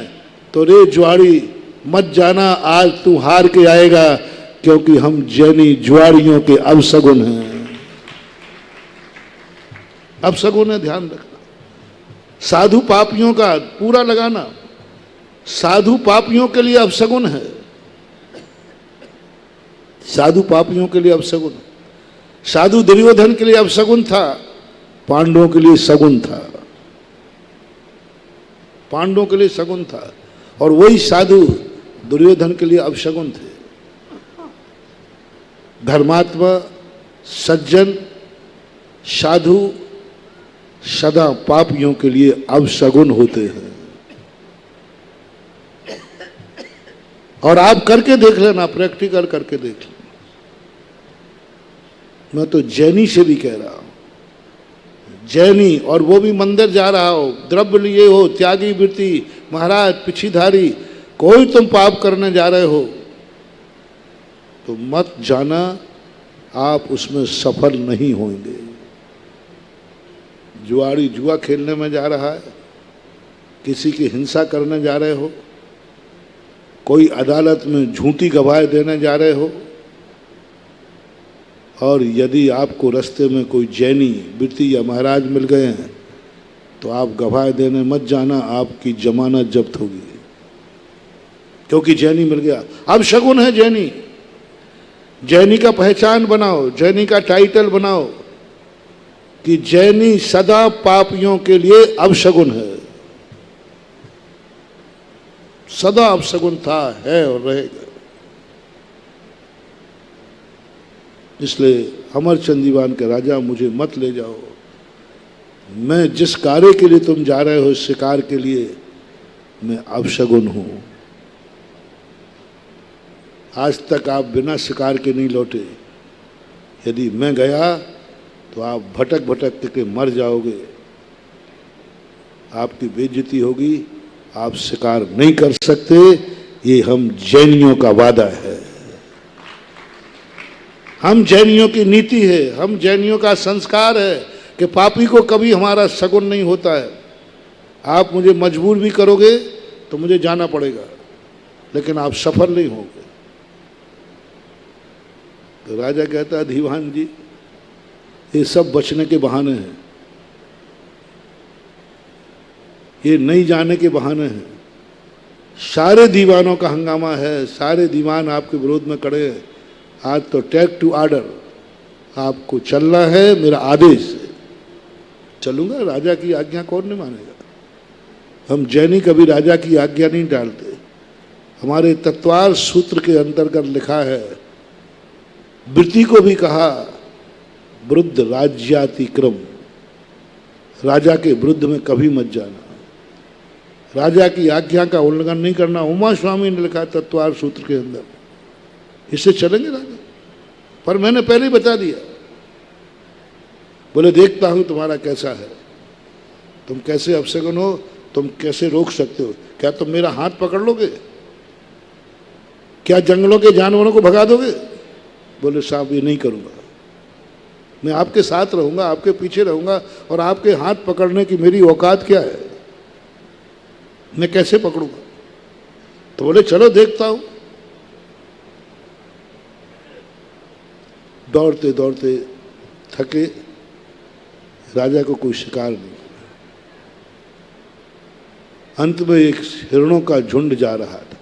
तो रे जुआड़ी मत जाना, आज तू हार के आएगा क्योंकि हम जैनी जुआड़ियों के अपशगुन हैं। अपशगुन है, ध्यान रखना। साधु पापियों का पूरा लगाना, साधु पापियों के लिए अपशगुन है, साधु पापियों के लिए अपशगुन। साधु दुर्योधन के लिए अपशगुन था, पांडवों के लिए सगुन था, पांडवों के लिए सगुन था और वही साधु दुर्योधन के लिए अपशगुन थे। धर्मात्मा सज्जन साधु सदा पापियों के लिए अपशगुन होते हैं। और आप करके देख लेना, प्रैक्टिकल करके देख लेना। मैं तो जैनी से भी कह रहा हूं, जैनी और वो भी मंदिर जा रहा हो, द्रव्य लिए हो, त्यागी वृत्ति, महाराज पिछीधारी, कोई तुम पाप करने जा रहे हो तो मत जाना, आप उसमें सफल नहीं होंगे। जुआड़ी जुआ खेलने में जा रहा है, किसी की हिंसा करने जा रहे हो, कोई अदालत में झूठी गवाही देने जा रहे हो, और यदि आपको रास्ते में कोई जैनी वृत्ति या महाराज मिल गए हैं तो आप गवाही देने मत जाना, आपकी जमानत जब्त होगी क्योंकि जैनी मिल गया। अब शगुन है जैनी, जैनी का पहचान बनाओ, जैनी का टाइटल बनाओ कि जैनी सदा पापियों के लिए अपशगुन है, सदा अपशगुन था, है और रहेगा। इसलिए अमरचंद दीवान के राजा मुझे मत ले जाओ, मैं जिस कार्य के लिए तुम जा रहे हो, शिकार के लिए, मैं अपशगुन हूं। आज तक आप बिना शिकार के नहीं लौटे, यदि मैं गया तो आप भटक भटक के मर जाओगे, आपकी बेइज्जती होगी, आप शिकार नहीं कर सकते। ये हम जैनियों का वादा है, हम जैनियों की नीति है, हम जैनियों का संस्कार है कि पापी को कभी हमारा शगुन नहीं होता है। आप मुझे मजबूर भी करोगे तो मुझे जाना पड़ेगा, लेकिन आप सफल नहीं होगे। तो राजा कहता है दीवान जी ये सब बचने के बहाने हैं, ये नहीं जाने के बहाने हैं। सारे दीवानों का हंगामा है, सारे दीवान आपके विरोध में खड़े हैं। आज तो टेक टू ऑर्डर, आपको चलना है, मेरा आदेश है, चलूंगा। राजा की आज्ञा कौन नहीं मानेगा। हम जैनी कभी राजा की आज्ञा नहीं डालते। हमारे तत्वार सूत्र के अंतर्गत लिखा है, वृत्ति को भी कहा वृद्ध राज्यातिक्रम, राजा के विरुद्ध में कभी मत जाना, राजा की आज्ञा का उल्लंघन नहीं करना। उमा स्वामी ने लिखा तत्वार सूत्र के अंदर, इससे चलेंगे राजा। पर मैंने पहले ही बता दिया, बोले देखता हूं तुम्हारा कैसा है, तुम कैसे अपशगुन हो, तुम कैसे रोक सकते हो। क्या तुम मेरा हाथ पकड़ लोगे? क्या जंगलों के जानवरों को भगा दोगे? बोले साहब ये नहीं करूंगा। मैं आपके साथ रहूंगा, आपके पीछे रहूंगा, और आपके हाथ पकड़ने की मेरी औकात क्या है? मैं कैसे पकड़ूंगा? तो बोले चलो देखता हूं। दौड़ते दौड़ते थके, राजा को कोई शिकार नहीं। अंत में एक हिरणों का झुंड जा रहा था।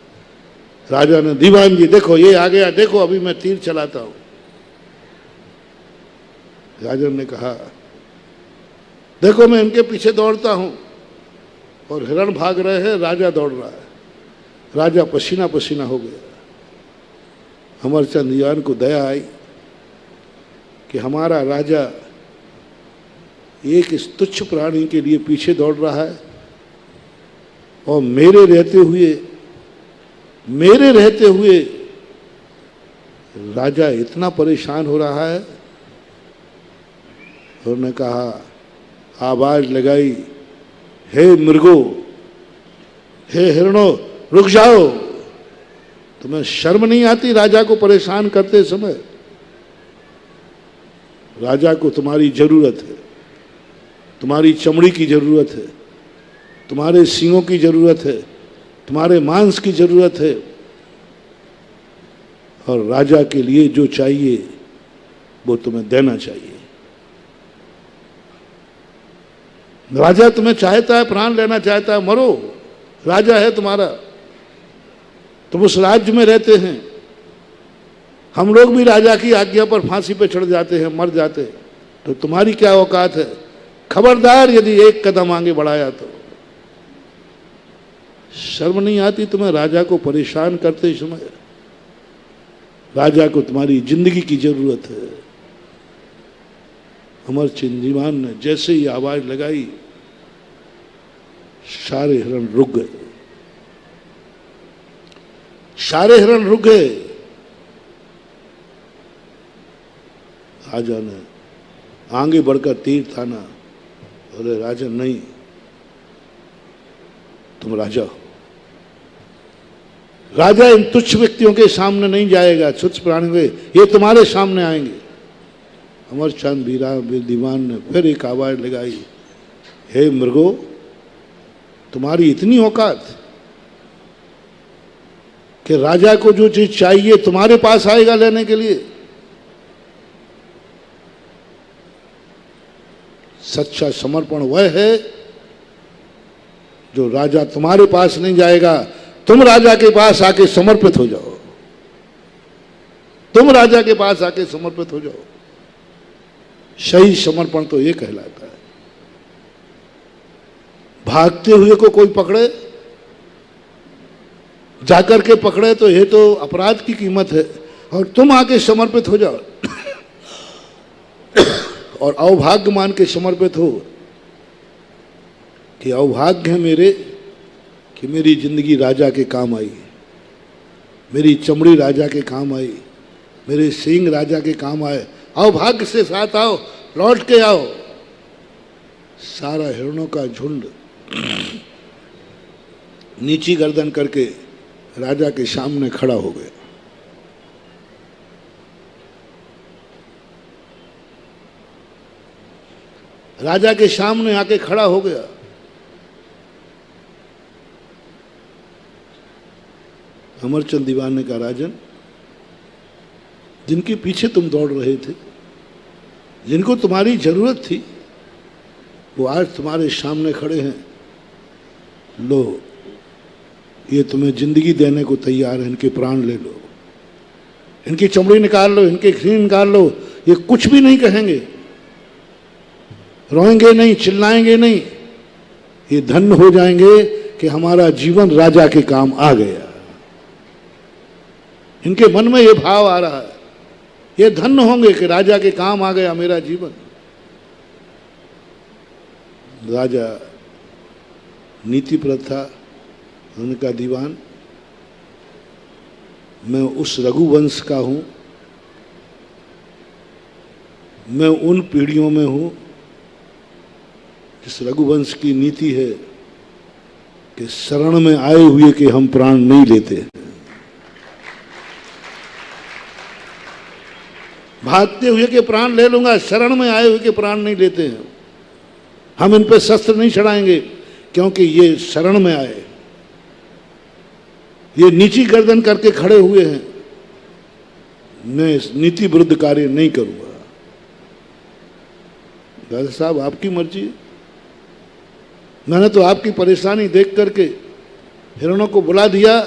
राजा ने, दीवान जी देखो ये आ गया, देखो अभी मैं तीर चलाता हूं। राजा ने कहा, देखो मैं इनके पीछे दौड़ता हूं और हिरण भाग रहे हैं, राजा दौड़ रहा है। राजा पसीना पसीना हो गया। अमरचंद दीवान को दया आई कि हमारा राजा एक इस तुच्छ प्राणी के लिए पीछे दौड़ रहा है, और मेरे रहते हुए राजा इतना परेशान हो रहा है। उन्होंने कहा, आवाज लगाई, हे मृगो, हे हिरणो, रुक जाओ। तुम्हें शर्म नहीं आती राजा को परेशान करते समय? राजा को तुम्हारी जरूरत है, तुम्हारी चमड़ी की जरूरत है, तुम्हारे सींगों की जरूरत है, तुम्हारे मांस की जरूरत है, और राजा के लिए जो चाहिए वो तुम्हें देना चाहिए। राजा तुम्हें चाहता है, प्राण लेना चाहता है, मरो, राजा है तुम्हारा, तुम उस राज्य में रहते हैं। हम लोग भी राजा की आज्ञा पर फांसी पे चढ़ जाते हैं, मर जाते हैं, तो तुम्हारी क्या औकात है? खबरदार यदि एक कदम आगे बढ़ाया तो। शर्म नहीं आती तुम्हें राजा को परेशान करते समय? राजा को तुम्हारी जिंदगी की जरूरत है। अमरचंद दीवान ने जैसे ही आवाज लगाई, सारे हिरण रुक गए। सारे हिरण रुक गए। राजा ने आगे बढ़कर तीर थाना। बोले, राजा नहीं, तुम राजा हो। राजा इन तुच्छ व्यक्तियों के सामने नहीं जाएगा, तुच्छ प्राणियों के, ये तुम्हारे सामने आएंगे। अमरचंद दीवान ने फिर एक आवाज लगाई, हे मृगो, तुम्हारी इतनी औकात कि राजा को जो चीज चाहिए तुम्हारे पास आएगा लेने के लिए? सच्चा समर्पण वह है जो राजा तुम्हारे पास नहीं जाएगा, तुम राजा के पास आके समर्पित हो जाओ। तुम राजा के पास आके समर्पित हो जाओ। सही समर्पण तो ये कहलाता है। भागते हुए को कोई पकड़े, जाकर के पकड़े तो ये तो अपराध की कीमत है, और तुम आके समर्पित हो जाओ और अवभाग्य मान के समर्पित हो कि अवभाग्य है मेरे कि मेरी जिंदगी राजा के काम आई, मेरी चमड़ी राजा के काम आई, मेरे सींग राजा के काम आए। अवभाग्य से साथ आओ, लौट के आओ। सारा हिरणों का झुंड नीची गर्दन करके राजा के सामने खड़ा हो गया। राजा के सामने आके खड़ा हो गया। अमरचंद दीवान ने कहा, राजन, जिनके पीछे तुम दौड़ रहे थे, जिनको तुम्हारी जरूरत थी, वो आज तुम्हारे सामने खड़े हैं। लो, ये तुम्हें जिंदगी देने को तैयार है, इनके प्राण ले लो, इनकी चमड़ी निकाल लो, इनके सींग निकाल लो। ये कुछ भी नहीं कहेंगे, रोएंगे नहीं, चिल्लाएंगे नहीं, ये धन्य हो जाएंगे कि हमारा जीवन राजा के काम आ गया। इनके मन में ये भाव आ रहा है, ये धन्य होंगे कि राजा के काम आ गया मेरा जीवन। राजा नीतिप्रद था। उनका दीवान, मैं उस रघुवंश का हूं, मैं उन पीढ़ियों में हूं जिस रघुवंश की नीति है कि शरण में आए हुए के हम प्राण नहीं लेते। भागते हुए के प्राण ले लूंगा, शरण में आए हुए के प्राण नहीं लेते हैं। हम इन पे शस्त्र नहीं चढ़ाएंगे क्योंकि ये शरण में आए, ये नीची गर्दन करके खड़े हुए हैं। मैं इस नीति विरुद्ध कार्य नहीं करूंगा। दादा साहब आपकी मर्जी है। मैंने तो आपकी परेशानी देख करके हिरणों को बुला दिया,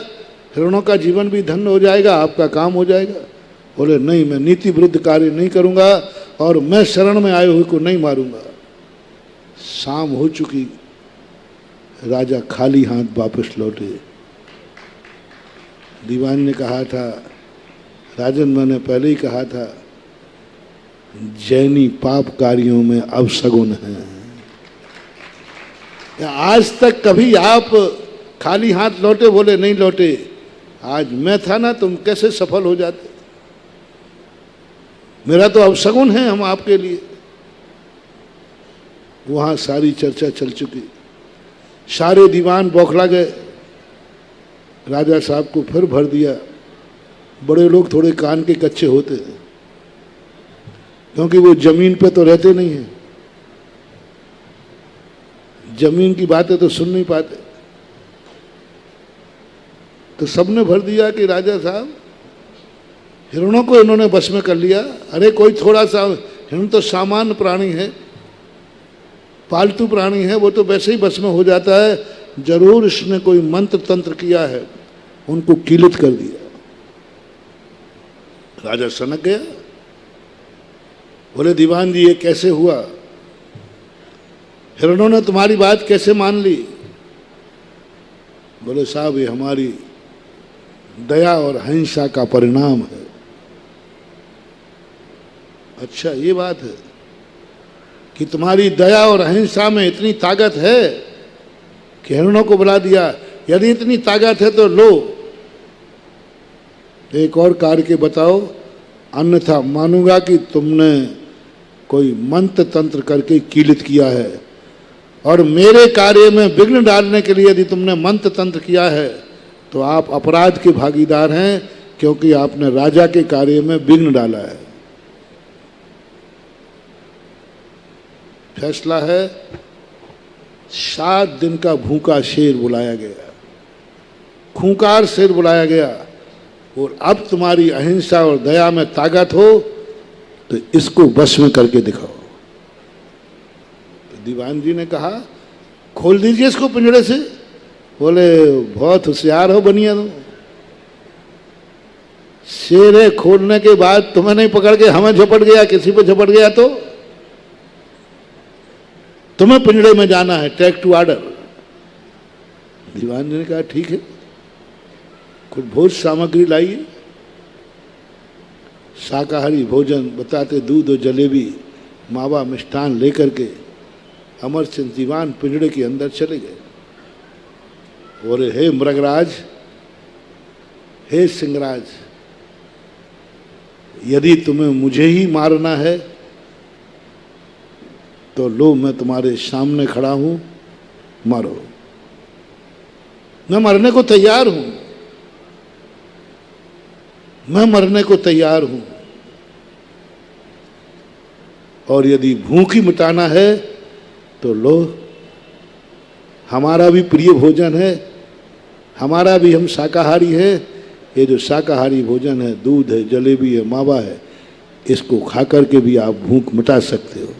हिरणों का जीवन भी धन्य हो जाएगा, आपका काम हो जाएगा। बोले नहीं, मैं नीति विरुद्ध कार्य नहीं करूंगा और मैं शरण में आए हुए को नहीं मारूंगा। शाम हो चुकी, राजा खाली हाथ वापस लौटे। दीवान ने कहा था, राजन मैंने पहले ही कहा था, जैनी पाप कार्यों में अवसगुन है। आज तक कभी आप खाली हाथ लौटे? बोले नहीं लौटे। आज मैं था ना, तुम कैसे सफल हो जाते? मेरा तो अवसगुन है हम आपके लिए। वहां सारी चर्चा चल चुकी, सारे दीवान बौखला गए। राजा साहब को फिर भर दिया। बड़े लोग थोड़े कान के कच्चे होते हैं क्योंकि वो जमीन पे तो रहते नहीं हैं, जमीन की बातें तो सुन नहीं पाते। तो सबने भर दिया कि राजा साहब, हिरणों को इन्होंने बस में कर लिया। अरे कोई थोड़ा सा, हिरण तो सामान्य प्राणी है, पालतू प्राणी है, वो तो वैसे ही बस में हो जाता है। जरूर इसने कोई मंत्र तंत्र किया है, उनको कीलित कर दिया। राजा सनक गया। बोले दीवान जी ये कैसे हुआ? हिरणों ने तुम्हारी बात कैसे मान ली? बोले साहब ये हमारी दया और अहिंसा का परिणाम है। अच्छा ये बात है कि तुम्हारी दया और अहिंसा में इतनी ताकत है कि हिरणों को बुला दिया। यदि इतनी ताकत है तो लो, एक और कार्य के बताओ, अन्यथा मानूंगा कि तुमने कोई मंत्र तंत्र करके कीलित किया है। और मेरे कार्य में विघ्न डालने के लिए यदि तुमने मंत्र तंत्र किया है तो आप अपराध के भागीदार हैं, क्योंकि आपने राजा के कार्य में विघ्न डाला है। फैसला है, 7 दिन का भूखा शेर बुलाया गया, खूंखार शेर बुलाया गया। और अब तुम्हारी अहिंसा और दया में ताकत हो तो इसको बस में करके दिखाओ। तो दीवान जी ने कहा खोल दीजिए इसको पिंजड़े से। बोले बहुत होशियार हो बनिया तुम, शेर है, खोलने के बाद तुम्हें नहीं पकड़ के हमें झपट गया, किसी पे झपट गया तो तुम्हें पिंजड़े में जाना है, टेक टू ऑर्डर। दीवान जी ने कहा ठीक है, कुछ भोज सामग्री लाइए। शाकाहारी भोजन बताते दूध और जलेबी, मावा मिष्ठान लेकर के अमरचंद दीवान पिंजड़े के अंदर चले गए। बोले हे मृगराज, हे सिंहराज, यदि तुम्हें मुझे ही मारना है तो लो, मैं तुम्हारे सामने खड़ा हूं, मारो। मैं मरने को तैयार हूं, मैं मरने को तैयार हूं। और यदि भूख ही मिटाना है तो लो, हमारा भी प्रिय भोजन है, हमारा भी, हम शाकाहारी है। ये जो शाकाहारी भोजन है, दूध है, जलेबी है, मावा है, इसको खा करके भी आप भूख मिटा सकते हो।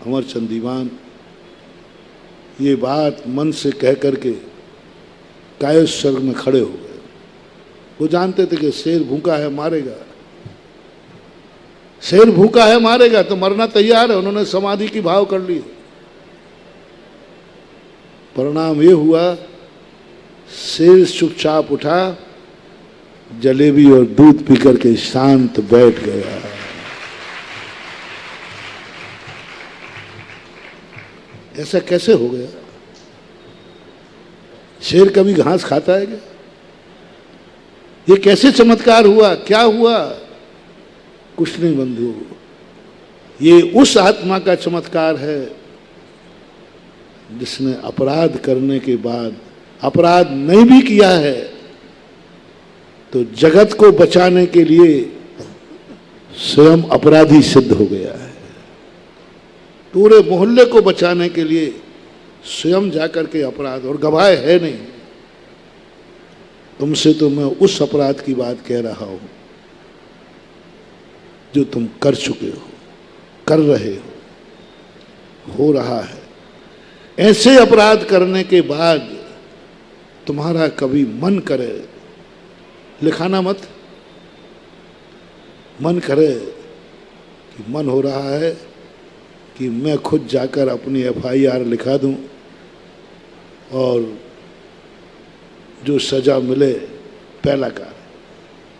अमरचंद दीवान ये बात मन से कह करके कायस्थ स्वर्ग में खड़े हो गए। वो जानते थे कि शेर भूखा है, मारेगा, शेर भूखा है, मारेगा, तो मरना तैयार है। उन्होंने समाधि की भाव कर ली। परिणाम ये हुआ, शेर चुपचाप उठा, जलेबी और दूध पी करके शांत बैठ गया। ऐसा कैसे हो गया? शेर कभी घास खाता है क्या? ये कैसे चमत्कार हुआ? क्या हुआ? कुछ नहीं बंधु, ये उस आत्मा का चमत्कार है जिसने अपराध करने के बाद, अपराध नहीं भी किया है तो तो जगत को बचाने के लिए स्वयं अपराधी सिद्ध हो गया है। पूरे मोहल्ले को बचाने के लिए स्वयं जाकर के अपराध, और गवाह है नहीं। तुमसे तो मैं उस अपराध की बात कह रहा हूं जो तुम कर चुके हो, कर रहे हो रहा है। ऐसे अपराध करने के बाद तुम्हारा कभी मन करे, लिखाना मत, मन करे कि मन हो रहा है कि मैं खुद जाकर अपनी FIR लिखा दूं और जो सजा मिले, पहला कार्य,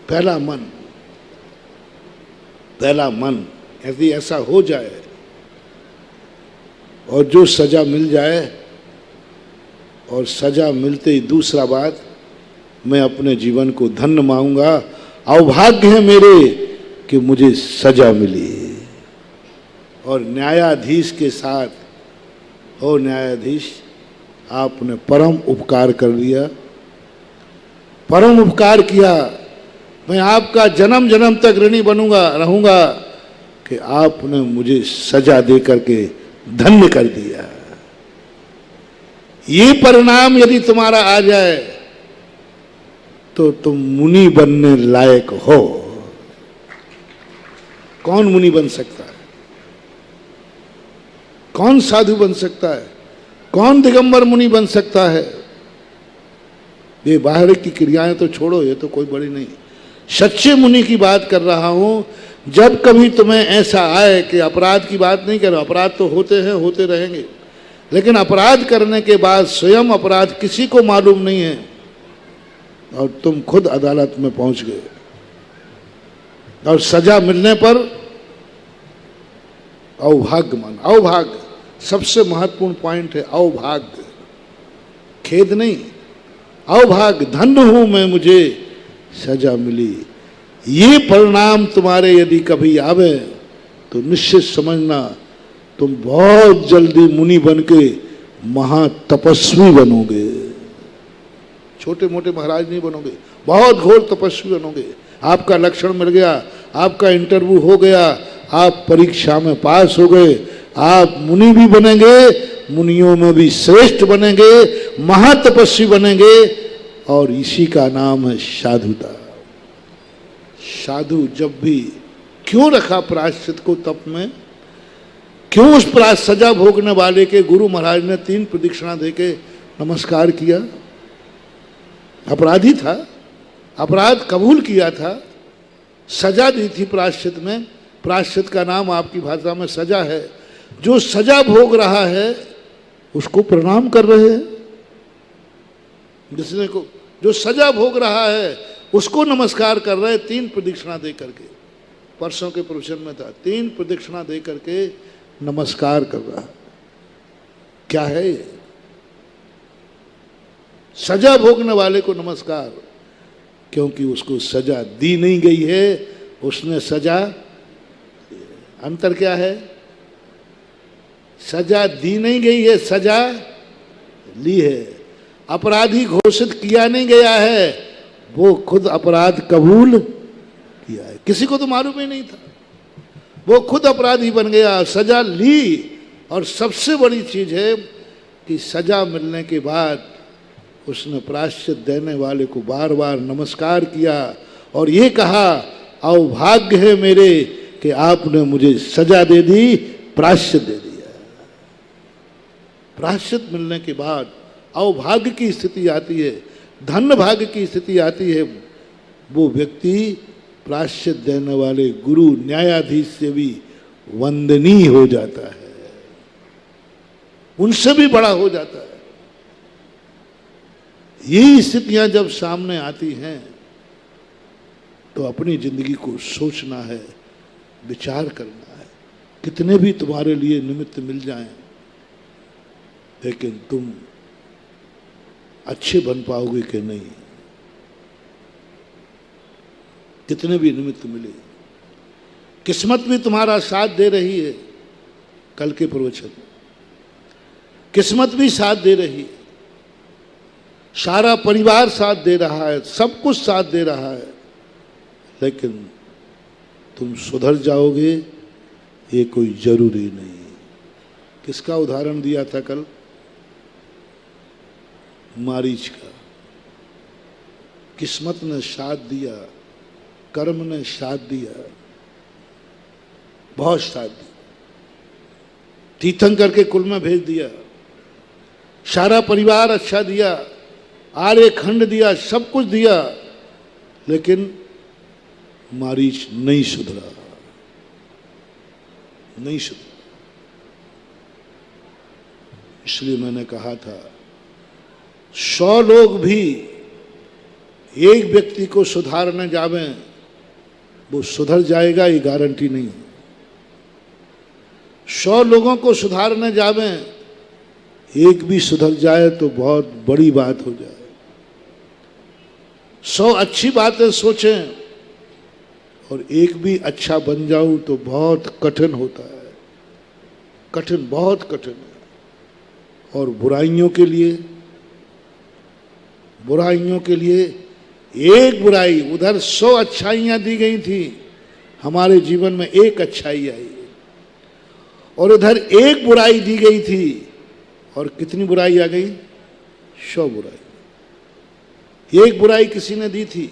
पहला मन यदि ऐसा हो जाए और जो सजा मिल जाए, और सजा मिलते ही दूसरा बात, मैं अपने जीवन को धन्य मानूंगा। अभाग्य है मेरे कि मुझे सजा मिली। और न्यायाधीश के साथ, ओ न्यायाधीश आपने परम उपकार कर दिया, परम उपकार किया, मैं आपका जन्म जन्म तक ऋणी रहूंगा कि आपने मुझे सजा दे करके धन्य कर दिया। ये परिणाम यदि तुम्हारा आ जाए तो तुम मुनि बनने लायक हो। कौन मुनि बन सकता है? कौन साधु बन सकता है? कौन दिगंबर मुनि बन सकता है? ये बाहर की क्रियाएं तो छोड़ो, ये तो कोई बड़ी नहीं। सच्चे मुनि की बात कर रहा हूं। जब कभी तुम्हें ऐसा आए कि अपराध की बात नहीं कर रहा, अपराध तो होते हैं, होते रहेंगे, लेकिन अपराध करने के बाद स्वयं अपराध किसी को मालूम नहीं है और तुम खुद अदालत में पहुंच गए और सजा मिलने पर अभाग्य मन, अभाग्य सबसे महत्वपूर्ण पॉइंट है। अभाग्य, खेद नहीं, अभाग्य, धन्य हूं मैं, मुझे सजा मिली। ये परिणाम तुम्हारे यदि कभी आवे तो निश्चित समझना तुम बहुत जल्दी मुनि बन के महातपस्वी बनोगे। छोटे मोटे महाराज नहीं बनोगे, बहुत घोर तपस्वी बनोगे। आपका लक्षण मिल गया, आपका इंटरव्यू हो गया, आप परीक्षा में पास हो गए, आप मुनि भी बनेंगे, मुनियों में भी श्रेष्ठ बनेंगे, महातपस्वी बनेंगे, और इसी का नाम है साधुता। साधु जब भी, क्यों रखा प्रायश्चित को तप में? क्यों उस सजा भोगने वाले के गुरु महाराज ने 3 प्रदक्षिणा देके नमस्कार किया? अपराधी था, अपराध कबूल किया था, सजा दी थी प्रायश्चित में। प्रायश्चित का नाम आपकी भाषा में सजा है। जो सजा भोग रहा है उसको प्रणाम कर रहे हैं। जिसने को जो सजा भोग रहा है उसको नमस्कार कर रहे हैं 3 प्रदक्षिणा दे करके। परसों के प्रवचन में था, 3 प्रदक्षिणा दे करके नमस्कार कर रहा है। क्या है ये? सजा भोगने वाले को नमस्कार, क्योंकि उसको सजा दी नहीं गई है, उसने सजा, अंतर क्या है? सजा दी नहीं गई है, सजा ली है। अपराधी घोषित किया नहीं गया है, वो खुद अपराध कबूल किया है। किसी को तो मालूम ही नहीं था, वो खुद अपराधी बन गया, सजा ली। और सबसे बड़ी चीज है कि सजा मिलने के बाद उसने प्रायश्चित देने वाले को बार बार नमस्कार किया और ये कहा, अभाग्य है मेरे कि आपने मुझे सजा दे दी, प्रायश्चित दे दिया। प्रायश्चित मिलने के बाद अभाग्य की स्थिति आती है, धन्य भाग्य की स्थिति आती है। वो व्यक्ति प्रायश्चित देने वाले गुरु न्यायाधीश से भी वंदनीय हो जाता है, उनसे भी बड़ा हो जाता है। यही स्थितियां जब सामने आती हैं तो अपनी जिंदगी को सोचना है, विचार करना है। कितने भी तुम्हारे लिए निमित्त मिल जाएं, लेकिन तुम अच्छे बन पाओगे कि नहीं? कितने भी निमित्त मिले, किस्मत भी तुम्हारा साथ दे रही है। कल के प्रवचन, किस्मत भी साथ दे रही है, सारा परिवार साथ दे रहा है, सब कुछ साथ दे रहा है, लेकिन तुम सुधर जाओगे ये कोई जरूरी नहीं। किसका उदाहरण दिया था कल? मारीच का। किस्मत ने साथ दिया, कर्म ने साथ दिया, बहुत साथ दिया, तीर्थंकर के कुल में भेज दिया, सारा परिवार अच्छा दिया, आर्य खंड दिया, सब कुछ दिया, लेकिन मारीच नहीं सुधरा, नहीं सुधरा। इसलिए मैंने कहा था 100 लोग भी एक व्यक्ति को सुधारने जावें, वो सुधर जाएगा ये गारंटी नहीं है। 100 लोगों को सुधारने जावें, एक भी सुधर जाए तो बहुत बड़ी बात हो जाए। 100 अच्छी बातें सोचें और एक भी अच्छा बन जाऊं तो बहुत कठिन होता है, कठिन, बहुत कठिन है। और बुराइयों के लिए एक बुराई, उधर 100 अच्छाइयां दी गई थी, हमारे जीवन में एक अच्छाई आई, और इधर एक बुराई दी गई थी और कितनी बुराई आ गई? 100 बुराई। एक बुराई किसी ने दी थी,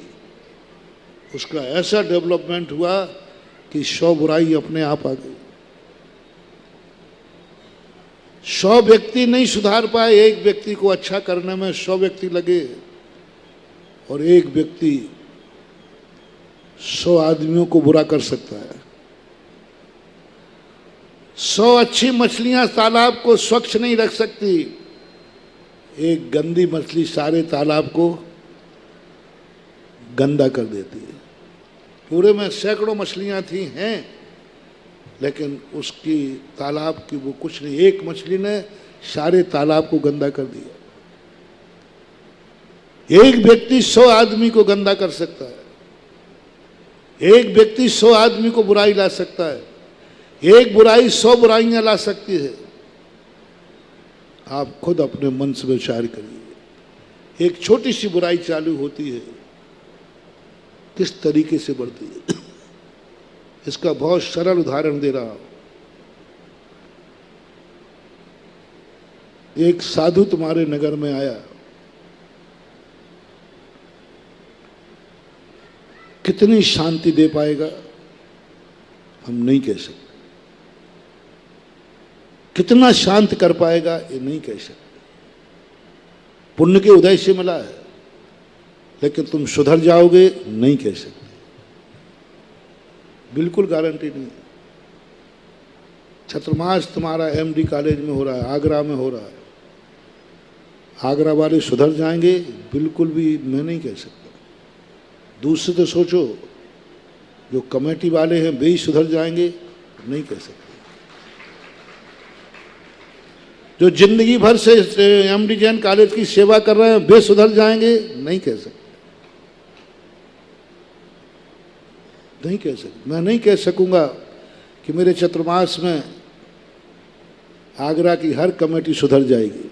उसका ऐसा डेवलपमेंट हुआ कि 100 बुराई अपने आप आ गई। 100 व्यक्ति नहीं सुधार पाए, एक व्यक्ति को अच्छा करने में 100 व्यक्ति लगे, और एक व्यक्ति 100 आदमियों को बुरा कर सकता है। 100 अच्छी मछलियां तालाब को स्वच्छ नहीं रख सकती, एक गंदी मछली सारे तालाब को गंदा कर देती है। पूरे में सैकड़ों मछलियां थी हैं, लेकिन उसकी तालाब की वो कुछ नहीं, एक मछली ने सारे तालाब को गंदा कर दिया। एक व्यक्ति 100 आदमी को गंदा कर सकता है, एक व्यक्ति 100 आदमी को बुराई ला सकता है, एक बुराई 100 बुराइयां ला सकती है। आप खुद अपने मन से विचार करिए, एक छोटी सी बुराई चालू होती है, किस तरीके से बढ़ती है। इसका बहुत सरल उदाहरण दे रहा हूं। एक साधु तुम्हारे नगर में आया, कितनी शांति दे पाएगा हम नहीं कह सकते, कितना शांत कर पाएगा ये नहीं कह सकते। पुण्य के उदय से मिला है, लेकिन तुम सुधर जाओगे नहीं कह सकते, बिल्कुल गारंटी नहीं। छत्रमास तुम्हारा एमडी कॉलेज में हो रहा है, आगरा में हो रहा है, आगरा वाले सुधर जाएंगे बिल्कुल भी मैं नहीं कह सकता। दूसरे तो सोचो, जो कमेटी वाले हैं वे ही सुधर जाएंगे नहीं कह सकते। जो जिंदगी भर से एमडी जैन कॉलेज की सेवा कर रहे हैं वे सुधर जाएंगे नहीं कह सकते, नहीं कह सकते। मैं नहीं कह सकूंगा कि मेरे चतुर्मास में आगरा की हर कमेटी सुधर जाएगी।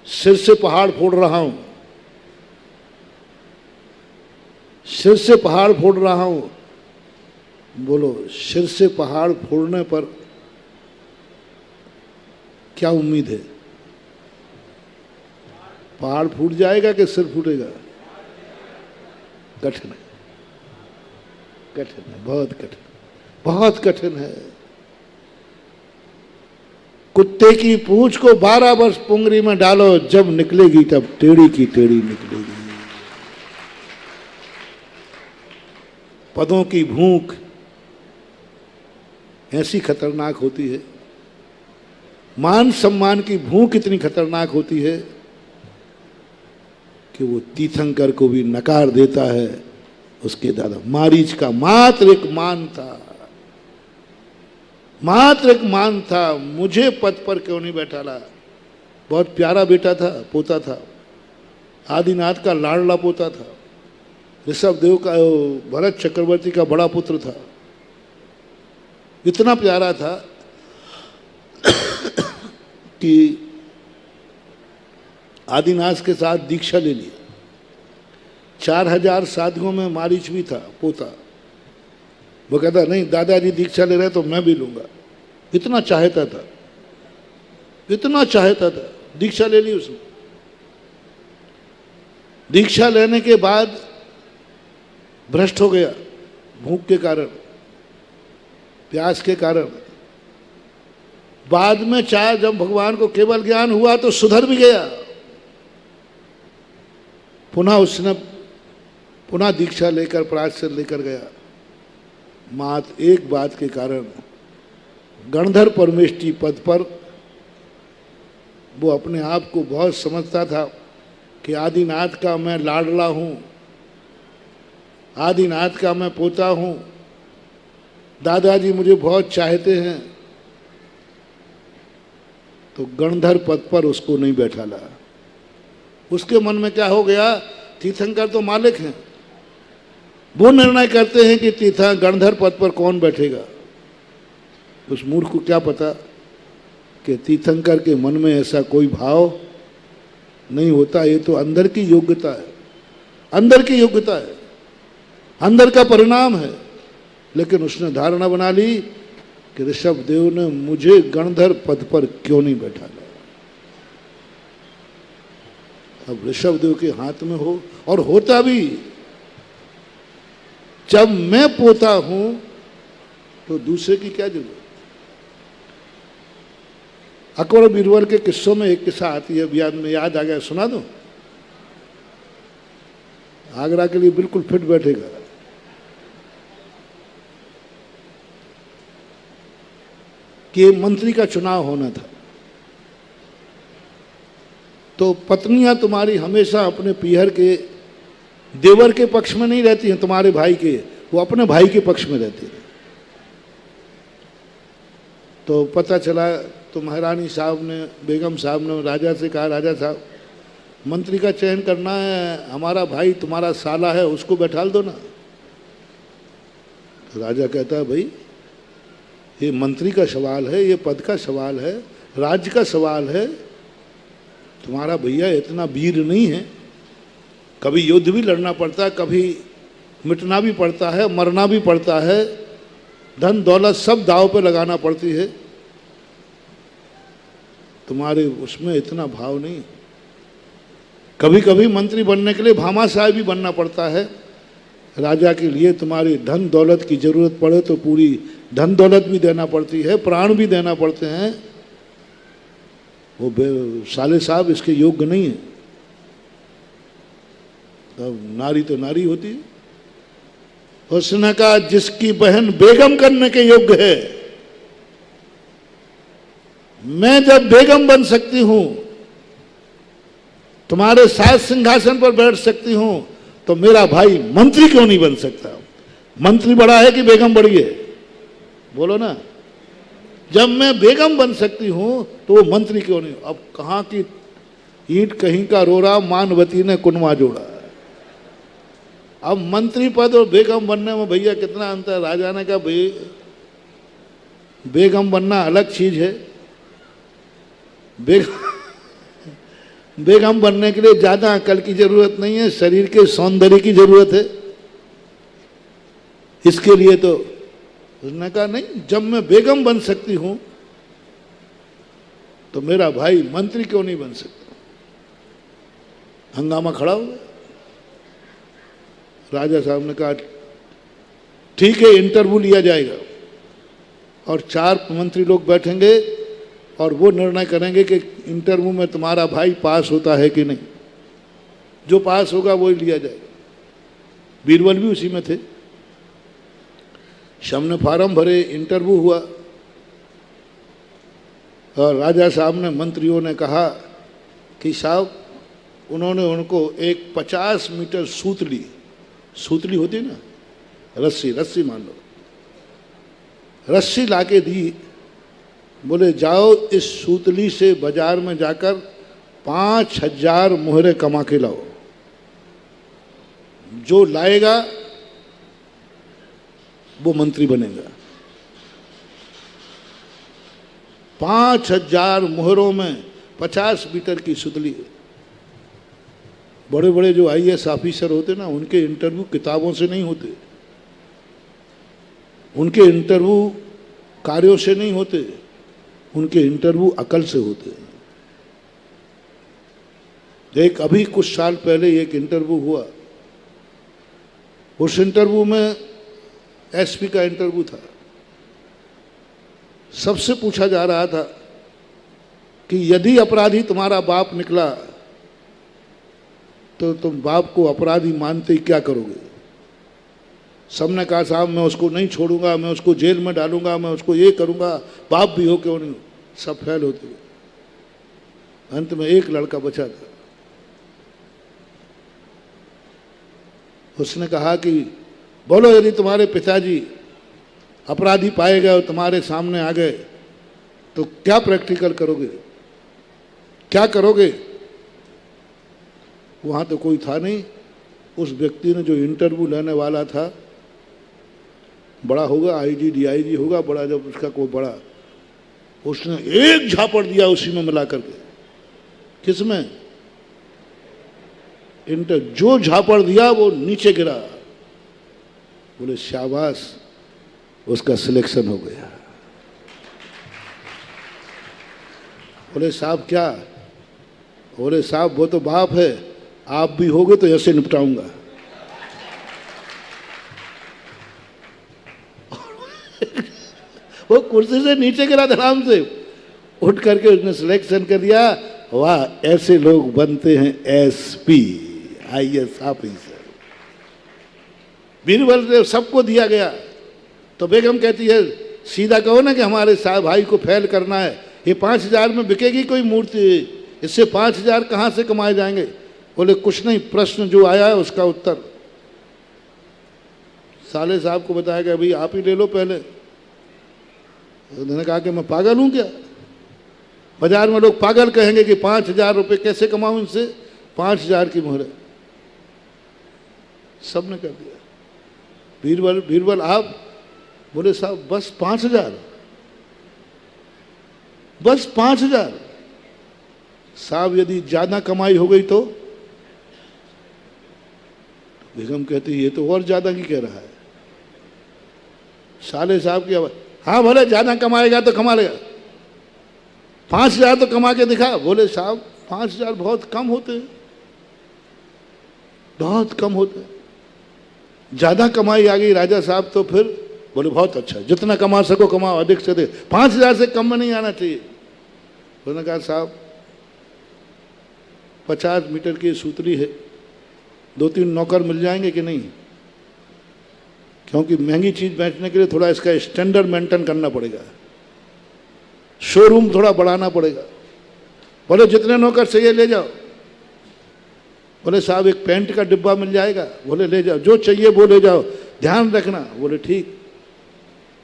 सिर से पहाड़ फोड़ रहा हूं, सिर से पहाड़ फोड़ रहा हूं। बोलो, सिर से पहाड़ फोड़ने पर क्या उम्मीद है? पहाड़ फूट जाएगा कि सिर फूटेगा? कठिन है, कठिन है, बहुत कठिन, बहुत कठिन है। कुत्ते की पूंछ को 12 वर्ष पुंगरी में डालो, जब निकलेगी तब टेढ़ी की टेढ़ी निकलेगी। पदों की भूख ऐसी खतरनाक होती है, मान सम्मान की भूख इतनी खतरनाक होती है कि वो तीर्थंकर को भी नकार देता है। उसके दादा मारीच का मात्र एक मान था, मात्र एक मान था, मुझे पद पर क्यों नहीं बैठाला। बहुत प्यारा बेटा था, पोता था, आदिनाथ का लाडला पोता था, ऋषभ देव का, भरत चक्रवर्ती का बड़ा पुत्र था, इतना प्यारा था कि आदिनाथ के साथ दीक्षा ले लिया। 4000 साधुओं में मारीच भी था पोता। वो कहता नहीं दादाजी दीक्षा ले रहे तो मैं भी लूंगा। इतना चाहता था, इतना चाहता था, दीक्षा ले ली उसने। दीक्षा लेने के बाद भ्रष्ट हो गया, भूख के कारण, प्यास के कारण। बाद में चाहे जब भगवान को केवल ज्ञान हुआ तो सुधर भी गया। पुनः दीक्षा लेकर प्राश्चित लेकर गया। मात्र एक बात के कारण गणधर परमेष्टि पद पर वो अपने आप को बहुत समझता था कि आदिनाथ का मैं लाडला हूं, आदिनाथ का मैं पोता हूं, दादाजी मुझे बहुत चाहते हैं। तो गणधर पद पर उसको नहीं बैठा ला। उसके मन में क्या हो गया, तीर्थंकर तो मालिक हैं, वो निर्णय करते हैं कि गणधर पद पर कौन बैठेगा। उस मूर्ख को क्या पता कि तीर्थंकर के मन में ऐसा कोई भाव नहीं होता। ये तो अंदर की योग्यता है, अंदर की योग्यता है, अंदर का परिणाम है। लेकिन उसने धारणा बना ली कि ऋषभ देव ने मुझे गणधर पद पर क्यों नहीं बैठा लिया। अब ऋषभ देव के हाथ में हो, और होता भी। जब मैं पोता हूं तो दूसरे की क्या जरूरत। अकबर बीरबल के किस्सों में एक किस्सा आती है, याद आ गया, सुना दो। आगरा के लिए बिल्कुल फिट बैठेगा। कि मंत्री का चुनाव होना था, तो पत्नियां तुम्हारी हमेशा अपने पीहर के देवर के पक्ष में नहीं रहती हैं, तुम्हारे भाई के, वो अपने भाई के पक्ष में रहती है। तो पता चला तो महारानी साहब ने, बेगम साहब ने राजा से कहा, राजा साहब मंत्री का चयन करना है, हमारा भाई तुम्हारा साला है, उसको बैठाल दो ना। तो राजा कहता है भाई ये मंत्री का सवाल है, ये पद का सवाल है, राज्य का सवाल है। तुम्हारा भैया इतना वीर नहीं है, कभी युद्ध भी लड़ना पड़ता है, कभी मिटना भी पड़ता है, मरना भी पड़ता है, धन दौलत सब दांव पे लगाना पड़ती है। तुम्हारे उसमें इतना भाव नहीं। कभी कभी मंत्री बनने के लिए भामाशाह भी बनना पड़ता है। राजा के लिए तुम्हारी धन दौलत की जरूरत पड़े तो पूरी धन दौलत भी देना पड़ती है, प्राण भी देना पड़ते हैं। वो साले साहब इसके योग्य नहीं है। तब नारी तो नारी होती है। उसने कहा जिसकी बहन बेगम करने के योग्य है, मैं जब बेगम बन सकती हूं, तुम्हारे साथ सिंहासन पर बैठ सकती हूं, तो मेरा भाई मंत्री क्यों नहीं बन सकता। मंत्री बड़ा है कि बेगम बड़ी है, बोलो ना। जब मैं बेगम बन सकती हूं तो वो मंत्री क्यों नहीं। अब कहां की ईंट कहीं का रोरा, मानवती ने कुनवा जोड़ा। अब मंत्री पद और बेगम बनने में भैया कितना अंतर है। राजा ने कहा भाई बेगम बनना अलग चीज है, बेगम बनने के लिए ज्यादा अकल की जरूरत नहीं है, शरीर के सौंदर्य की जरूरत है। इसके लिए तो उसने कहा नहीं, जब मैं बेगम बन सकती हूं तो मेरा भाई मंत्री क्यों नहीं बन सकता। हंगामा खड़ा हो गया। राजा साहब ने कहा ठीक है, इंटरव्यू लिया जाएगा और 4 मंत्री लोग बैठेंगे और वो निर्णय करेंगे कि इंटरव्यू में तुम्हारा भाई पास होता है कि नहीं। जो पास होगा वो ही लिया जाएगा। बीरबल भी उसी में थे। सबने फार्म भरे, इंटरव्यू हुआ और राजा साहब ने, मंत्रियों ने कहा कि साहब, उन्होंने उनको एक 50 मीटर सूतली होती है ना, रस्सी मान लो, रस्सी लाके दी। बोले जाओ इस सूतली से बाजार में जाकर 5000 मोहरे कमा के लाओ। जो लाएगा वो मंत्री बनेगा। 5000 मोहरों में 50 मीटर की सुतली है। बड़े बड़े जो आईएएस ऑफिसर होते ना, उनके इंटरव्यू किताबों से नहीं होते, उनके इंटरव्यू कार्यों से नहीं होते, उनके इंटरव्यू अकल से होते हैं। एक अभी कुछ साल पहले एक इंटरव्यू हुआ, उस इंटरव्यू में एसपी का इंटरव्यू था। सबसे पूछा जा रहा था कि यदि अपराधी तुम्हारा बाप निकला तो तुम बाप को अपराधी मानते ही क्या करोगे? सबने कहा साहब मैं उसको नहीं छोड़ूंगा, मैं उसको जेल में डालूंगा, मैं उसको ये करूंगा, बाप भी हो क्यों नहीं। सब फेल होते गए। अंत में एक लड़का बचा था, उसने कहा कि बोलो यदि तुम्हारे पिताजी अपराधी पाए गए और तुम्हारे सामने आ गए तो क्या प्रैक्टिकल करोगे, क्या करोगे? वहां तो कोई था नहीं। उस व्यक्ति ने, जो इंटरव्यू लेने वाला था, बड़ा होगा, आईजी डीआईजी होगा, बड़ा जब उसका कोई बड़ा, उसने एक झापड़ दिया उसी में मिला करके। किसमें? जो झापड़ दिया वो नीचे गिरा। बोले शाबाश, उसका सिलेक्शन हो गया। बोले साहब क्या? बोले साहब वो तो बाप है, आप भी होगे तो ऐसे निपटाऊंगा। वो कुर्सी से नीचे गिरा धड़ाम से, उठ करके उसने सिलेक्शन कर दिया। वाह, ऐसे लोग बनते हैं एसपी, आईएएस ऑफिसर। बीरबल ने सबको दिया गया, तो बेगम कहती है सीधा कहो ना कि हमारे साहब भाई को फेल करना है। ये 5,000 में बिकेगी कोई मूर्ति? इससे 5,000 कहाँ से कमाए जाएंगे? बोले कुछ नहीं, प्रश्न जो आया है उसका उत्तर। साले साहब को बताया कि अभी आप ही ले लो पहले। उन्होंने कहा कि मैं पागल हूं क्या? बाजार में लोग पागल कहेंगे कि 5,000 रुपये कैसे कमाऊं इनसे? 5,000 की मोहर। सबने कर दिया। बीरबल आप? बोले साहब बस 5,000, बस 5,000। साहब यदि ज्यादा कमाई हो गई तो? बेगम कहती ये तो और ज्यादा की कह रहा है। साले साहब की आवाज, हाँ भले ज्यादा कमाएगा तो कमा लेगा, 5,000 तो कमा के दिखा। बोले साहब 5,000 बहुत कम होते हैं, बहुत कम होते हैं। ज्यादा कमाई आ गई राजा साहब तो फिर बोले बहुत अच्छा, जितना कमा सको कमाओ, अधिक से अधिक, 5,000 से कम में नहीं आना चाहिए। उन्होंने कहा साहब 50 मीटर की सूतरी है, 2-3 नौकर मिल जाएंगे कि नहीं? क्योंकि महंगी चीज बेचने के लिए थोड़ा इसका स्टैंडर्ड मेंटेन करना पड़ेगा, शोरूम थोड़ा बढ़ाना पड़ेगा। बोले जितने नौकर चाहिए ले जाओ। बोले साहब एक पेंट का डिब्बा मिल जाएगा? बोले ले जाओ, जो चाहिए वो ले जाओ, ध्यान रखना। बोले ठीक।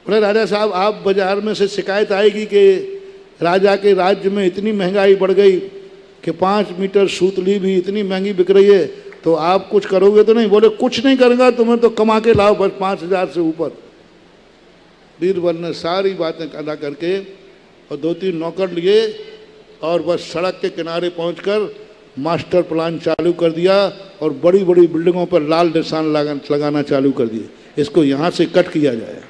बोले राजा साहब आप बाजार में से शिकायत आएगी कि राजा के राज्य में इतनी महंगाई बढ़ गई कि 5 मीटर सूतली भी इतनी महंगी बिक रही है, तो आप कुछ करोगे तो नहीं? बोले कुछ नहीं करूंगा, तुम्हें तो कमा के लाओ बस 5,000 से ऊपर। बीरबल ने सारी बातें अदा करके और 2-3 नौकर लिए और बस सड़क के किनारे पहुंचकर मास्टर प्लान चालू कर दिया और बड़ी बड़ी बिल्डिंगों पर लाल निशान लगाना चालू कर दिए, इसको यहाँ से कट किया जाए।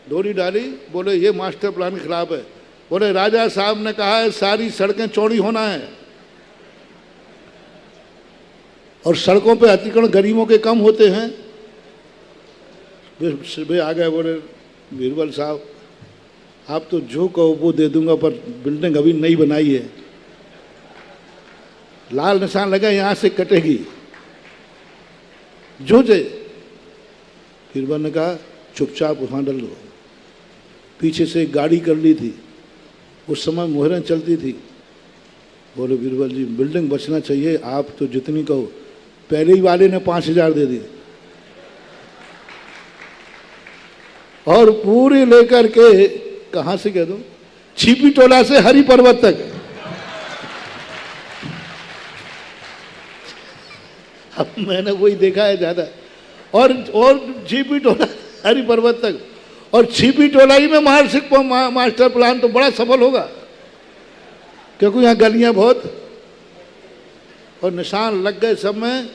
डोरी डाली, बोले ये मास्टर प्लान के खिलाफ है। बोले राजा साहब ने कहा है सारी सड़कें चौड़ी होना है और सड़कों पे अतिक्रमण गरीबों के कम होते हैं। वे आ गए, बोले बीरबल साहब आप तो जो कहो वो दे दूंगा, पर बिल्डिंग अभी नई बनाई है, लाल निशान लगा, यहां से कटेगी, जो जे। बीरबल ने कहा चुपचाप वहां डल दो। पीछे से एक गाड़ी कर ली थी, उस समय मोहरें चलती थी। बोले बीरबल जी बिल्डिंग बचना चाहिए, आप तो जितनी कहो। पहले ही वाले ने 5,000 दे दिए और पूरी लेकर के कहां से कह दो, छिपी टोला से हरि पर्वत तक। अब मैंने वही देखा है ज्यादा, और छिपी टोला हरि पर्वत तक, और छिपी टोला ही में मास्टर प्लान तो बड़ा सफल होगा, क्योंकि यहाँ गलियां बहुत, और निशान लग गए सब में।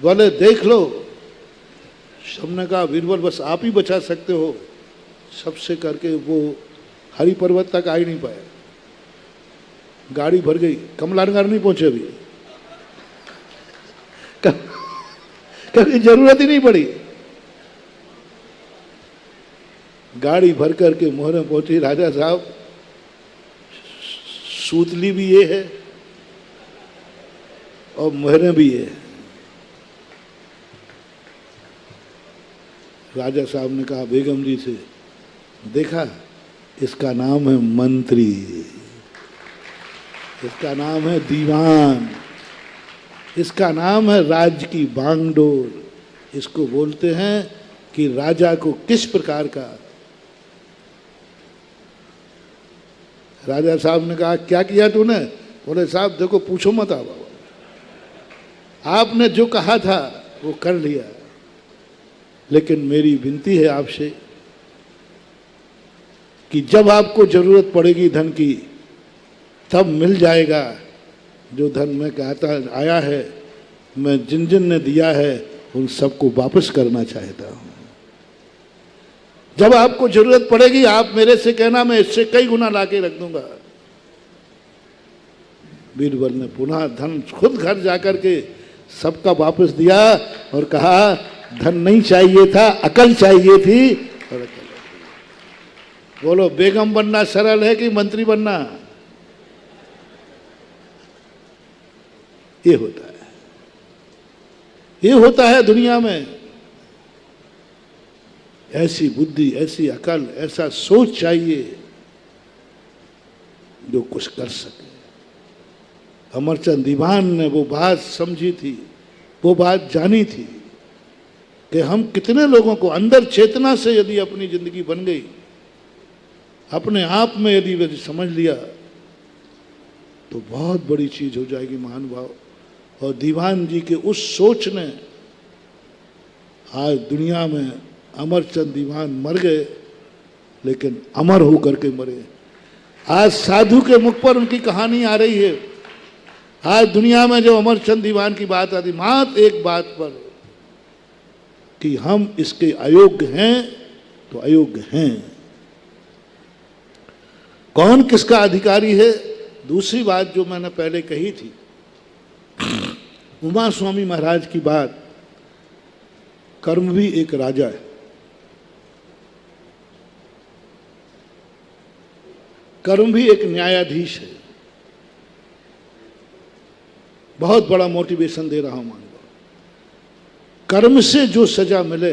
बोले देख लो। सबने कहा बीरबल बस आप ही बचा सकते हो। सबसे करके वो हरि पर्वत तक आ ही नहीं पाया। गाड़ी भर गई। कमलानगर नहीं पहुंचे अभी, कभी जरूरत ही नहीं पड़ी। गाड़ी भर करके मोहरे पहुंची। राजा साहब सूतली भी ये है और मोहरे भी ये है। राजा साहब ने कहा बेगम जी से, देखा इसका नाम है मंत्री, इसका नाम है दीवान, इसका नाम है राज्य की बागडोर। इसको बोलते हैं कि राजा को किस प्रकार का। राजा साहब ने कहा क्या किया तूने? बोले साहब देखो पूछो मत आप, आपने जो कहा था वो कर लिया, लेकिन मेरी विनती है आपसे कि जब आपको जरूरत पड़ेगी धन की तब मिल जाएगा। जो धन मैं कहता आया है, मैं जिन जिन ने दिया है उन सबको वापस करना चाहता हूं। जब आपको जरूरत पड़ेगी आप मेरे से कहना, मैं इससे कई गुना लाके रख दूंगा। बीरबल ने पुनः धन खुद घर जाकर के सबका वापस दिया और कहा धन नहीं चाहिए था, अकल चाहिए थी। और अकल। बोलो बेगम बनना सरल है कि मंत्री बनना? ये होता है, ये होता है दुनिया में। ऐसी बुद्धि, ऐसी अकल, ऐसा सोच चाहिए जो कुछ कर सके। अमरचंद दीवान ने वो बात समझी थी, वो बात जानी थी कि हम कितने लोगों को अंदर चेतना से यदि अपनी जिंदगी बन गई, अपने आप में यदि समझ लिया तो बहुत बड़ी चीज हो जाएगी महानुभाव। और दीवान जी के उस सोच ने आज दुनिया में अमरचंद दीवान मर गए, लेकिन अमर होकर के मरे। आज साधु के मुख पर उनकी कहानी आ रही है। आज दुनिया में जो अमरचंद दीवान की बात आती, मात्र एक बात पर कि हम इसके अयोग्य हैं तो अयोग्य हैं। कौन किसका अधिकारी है? दूसरी बात जो मैंने पहले कही थी, उमा स्वामी महाराज की बात, कर्म भी एक राजा है। कर्म भी एक न्यायाधीश है। बहुत बड़ा मोटिवेशन दे रहा हूं मान लो। कर्म से जो सजा मिले,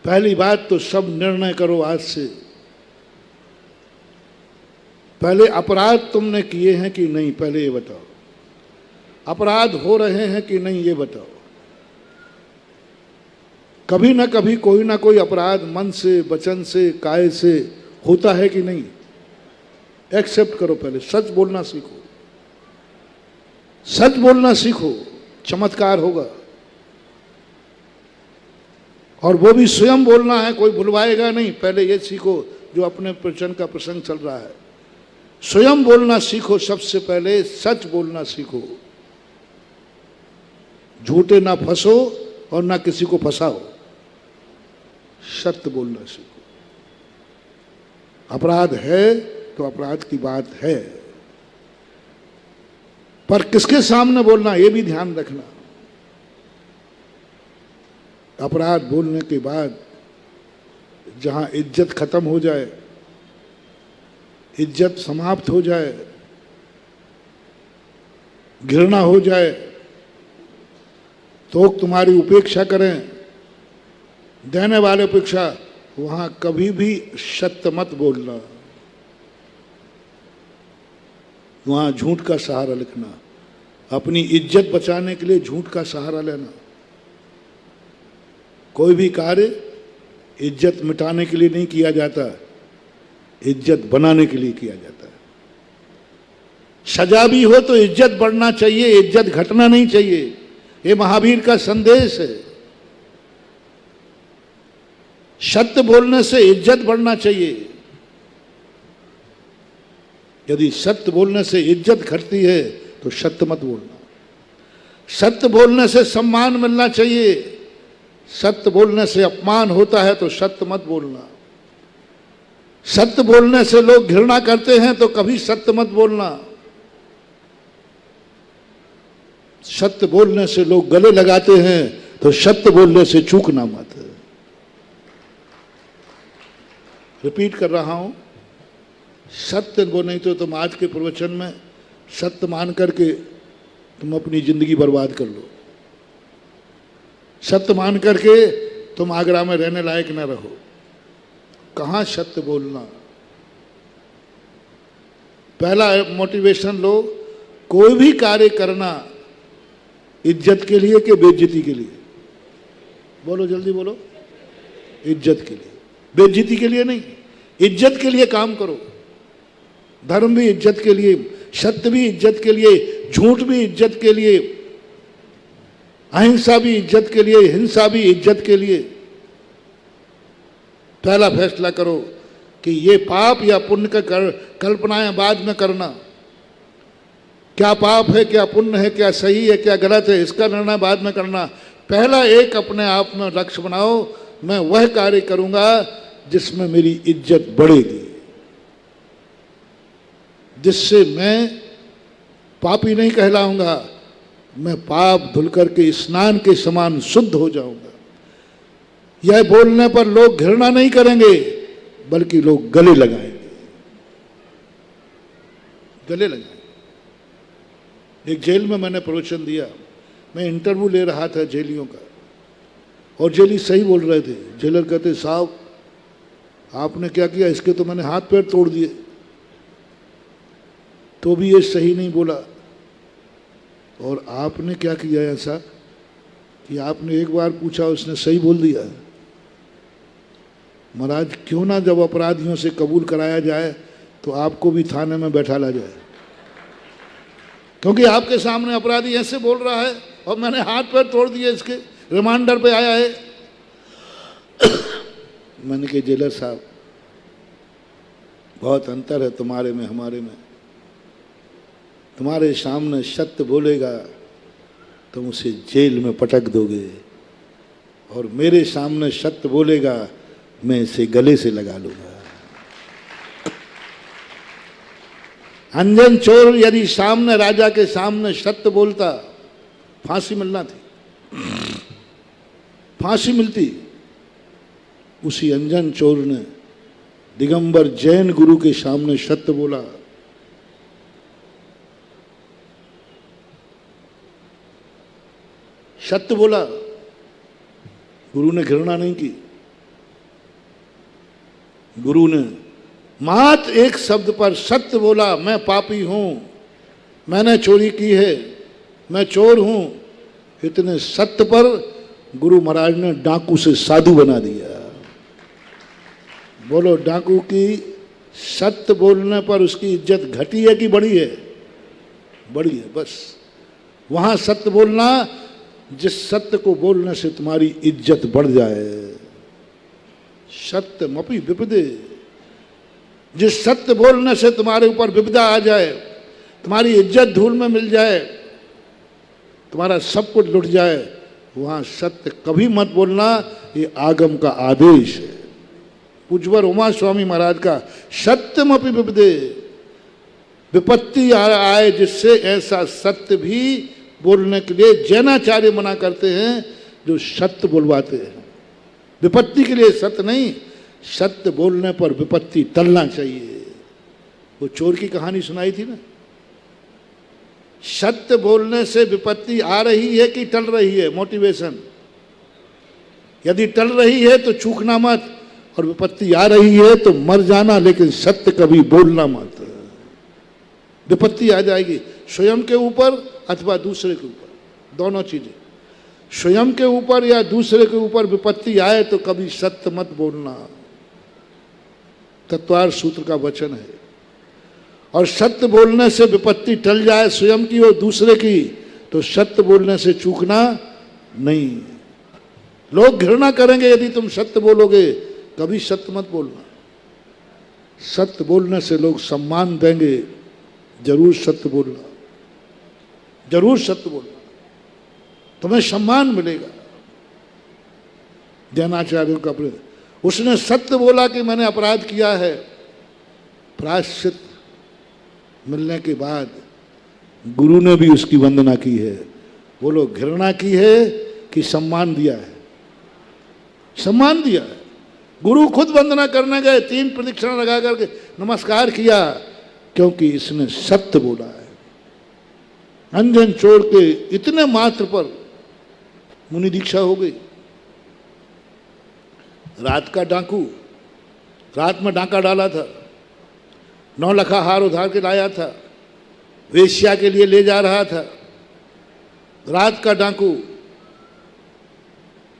पहली बात तो सब निर्णय करो आज से। पहले अपराध तुमने किए हैं कि नहीं, पहले ये बताओ। अपराध हो रहे हैं कि नहीं, ये बताओ। कभी ना कभी कोई ना कोई अपराध मन से, वचन से, काय से होता है कि नहीं? एक्सेप्ट करो। पहले सच बोलना सीखो, सच बोलना सीखो, चमत्कार होगा। और वो भी स्वयं बोलना है, कोई बुलवाएगा नहीं। पहले ये सीखो जो अपने प्रवचन का प्रसंग चल रहा है, स्वयं बोलना सीखो। सबसे पहले सच बोलना सीखो, झूठे ना फंसो और ना किसी को फंसाओ, सत्य बोलना सीखो। अपराध है तो अपराध की बात है, पर किसके सामने बोलना ये भी ध्यान रखना। अपराध बोलने के बाद जहां इज्जत खत्म हो जाए, इज्जत समाप्त हो जाए, घृणा हो जाए, तो तुम्हारी उपेक्षा करें, देने वाले उपेक्षा, वहां कभी भी सत्य मत बोलना, वहां झूठ का सहारा लिखना। अपनी इज्जत बचाने के लिए झूठ का सहारा लेना। कोई भी कार्य इज्जत मिटाने के लिए नहीं किया जाता, इज्जत बनाने के लिए किया जाता है। सजा भी हो तो इज्जत बढ़ना चाहिए, इज्जत घटना नहीं चाहिए। ये महावीर का संदेश है। सत्य बोलने से इज्जत बढ़ना चाहिए। यदि सत्य बोलने से इज्जत घटती है तो सत्य मत बोलना। सत्य बोलने से सम्मान मिलना चाहिए, सत्य बोलने से अपमान होता है तो सत्य मत बोलना। सत्य बोलने से लोग घृणा करते हैं तो कभी सत्य मत बोलना। सत्य बोलने से लोग गले लगाते हैं तो सत्य बोलने से चूकना मत। रिपीट कर रहा हूं, सत्य वो नहीं तो तुम आज के प्रवचन में सत्य मान करके तुम अपनी जिंदगी बर्बाद कर लो। सत्य मान करके तुम आगरा में रहने लायक न रहो। कहां सत्य बोलना। पहला मोटिवेशन लो, कोई भी कार्य करना इज्जत के लिए कि बेइज्जती के लिए? बोलो जल्दी बोलो। इज्जत के लिए, बेइज्जती के लिए नहीं। इज्जत के लिए काम करो। धर्म भी इज्जत के लिए, सत्य भी इज्जत के लिए, झूठ भी इज्जत के लिए, अहिंसा भी इज्जत के लिए, हिंसा भी इज्जत के लिए। पहला फैसला करो कि ये पाप या पुण्य का कल्पनाएं बाद में करना। क्या पाप है, क्या पुण्य है, क्या सही है, क्या गलत है, इसका निर्णय बाद में करना। पहला एक अपने आप में लक्ष्य बनाओ, मैं वह कार्य करूंगा जिसमें मेरी इज्जत बढ़ेगी, जिससे मैं पापी नहीं कहलाऊंगा, मैं पाप धुल करके स्नान के समान शुद्ध हो जाऊंगा। यह बोलने पर लोग घृणा नहीं करेंगे बल्कि लोग गले लगाएंगे, गले लगाएंगे। एक जेल में मैंने प्रवचन दिया, मैं इंटरव्यू ले रहा था जेलियों का, और जेली सही बोल रहे थे। जेलर कहते, साहब आपने क्या किया, इसके तो मैंने हाथ पैर तोड़ दिए, तो भी ये सही नहीं बोला। और आपने क्या किया ऐसा कि आपने एक बार पूछा, उसने सही बोल दिया। महाराज क्यों ना जब अपराधियों से कबूल कराया जाए तो आपको भी थाने में बैठा ला जाए, क्योंकि आपके सामने अपराधी ऐसे बोल रहा है और मैंने हाथ पैर तोड़ दिए, इसके रिमांडर पे आया है। मैंने कहा जेलर साहब, बहुत अंतर है तुम्हारे में हमारे में। तुम्हारे सामने सत्य बोलेगा तुम उसे जेल में पटक दोगे, और मेरे सामने सत्य बोलेगा मैं इसे गले से लगा लूंगा। अंजन चोर यदि सामने राजा के सामने सत्य बोलता, फांसी मिलना थी, फांसी मिलती। उसी अंजन चोर ने दिगंबर जैन गुरु के सामने सत्य बोला। सत्य बोला, गुरु ने घृणा नहीं की। गुरु ने मात्र एक शब्द पर सत्य बोला, मैं पापी हूं, मैंने चोरी की है, मैं चोर हूं। इतने सत्य पर गुरु महाराज ने डाकू से साधु बना दिया। बोलो, डाकू की सत्य बोलने पर उसकी इज्जत घटी है कि बढ़ी है? बढ़ी है। बस वहां सत्य बोलना जिस सत्य को बोलने से तुम्हारी इज्जत बढ़ जाए। सत्यमपि विपदे, जिस सत्य बोलने से तुम्हारे ऊपर विपदा आ जाए, तुम्हारी इज्जत धूल में मिल जाए, तुम्हारा सब कुछ लुट जाए, वहां सत्य कभी मत बोलना। ये आगम का आदेश है। पूज्यवर उमा स्वामी महाराज का सत्यमपि विपदे, विपत्ति आए जिससे ऐसा सत्य भी बोलने के लिए जैनाचार्य मना करते हैं, जो सत्य बुलवाते हैं। विपत्ति के लिए सत्य नहीं, सत्य बोलने पर विपत्ति टलना चाहिए। वो चोर की कहानी सुनाई थी ना, सत्य बोलने से विपत्ति आ रही है कि टल रही है? मोटिवेशन, यदि टल रही है तो चूकना मत, और विपत्ति आ रही है तो मर जाना, लेकिन सत्य कभी बोलना मत। विपत्ति आ जाएगी स्वयं के ऊपर अथवा दूसरे के ऊपर, दोनों चीजें। स्वयं के ऊपर या दूसरे के ऊपर विपत्ति आए तो कभी सत्य मत बोलना। तत्वार सूत्र का वचन है। और सत्य बोलने से विपत्ति टल जाए, स्वयं की और दूसरे की, तो सत्य बोलने से चूकना नहीं। लोग घृणा करेंगे यदि तुम सत्य बोलोगे, कभी सत्य मत बोलना। सत्य बोलने से लोग सम्मान देंगे, जरूर सत्य बोलना। जरूर सत्य बोलना, तुम्हें सम्मान मिलेगा। जैनाचार्यों का उसने सत्य बोला कि मैंने अपराध किया है, प्रायश्चित मिलने के बाद गुरु ने भी उसकी वंदना की है। बोलो, घृणा की है कि सम्मान दिया है? सम्मान दिया है। गुरु खुद वंदना करने गए, 3 प्रदक्षिणा लगा करके नमस्कार किया, क्योंकि इसने सत्य बोला है। अंजन चोर के इतने मात्र पर मुनि दीक्षा हो गई। रात का डाकू, रात में डाका डाला था, 9 लखा हार उधार के लाया था, वेश्या के लिए ले जा रहा था। रात का डाकू,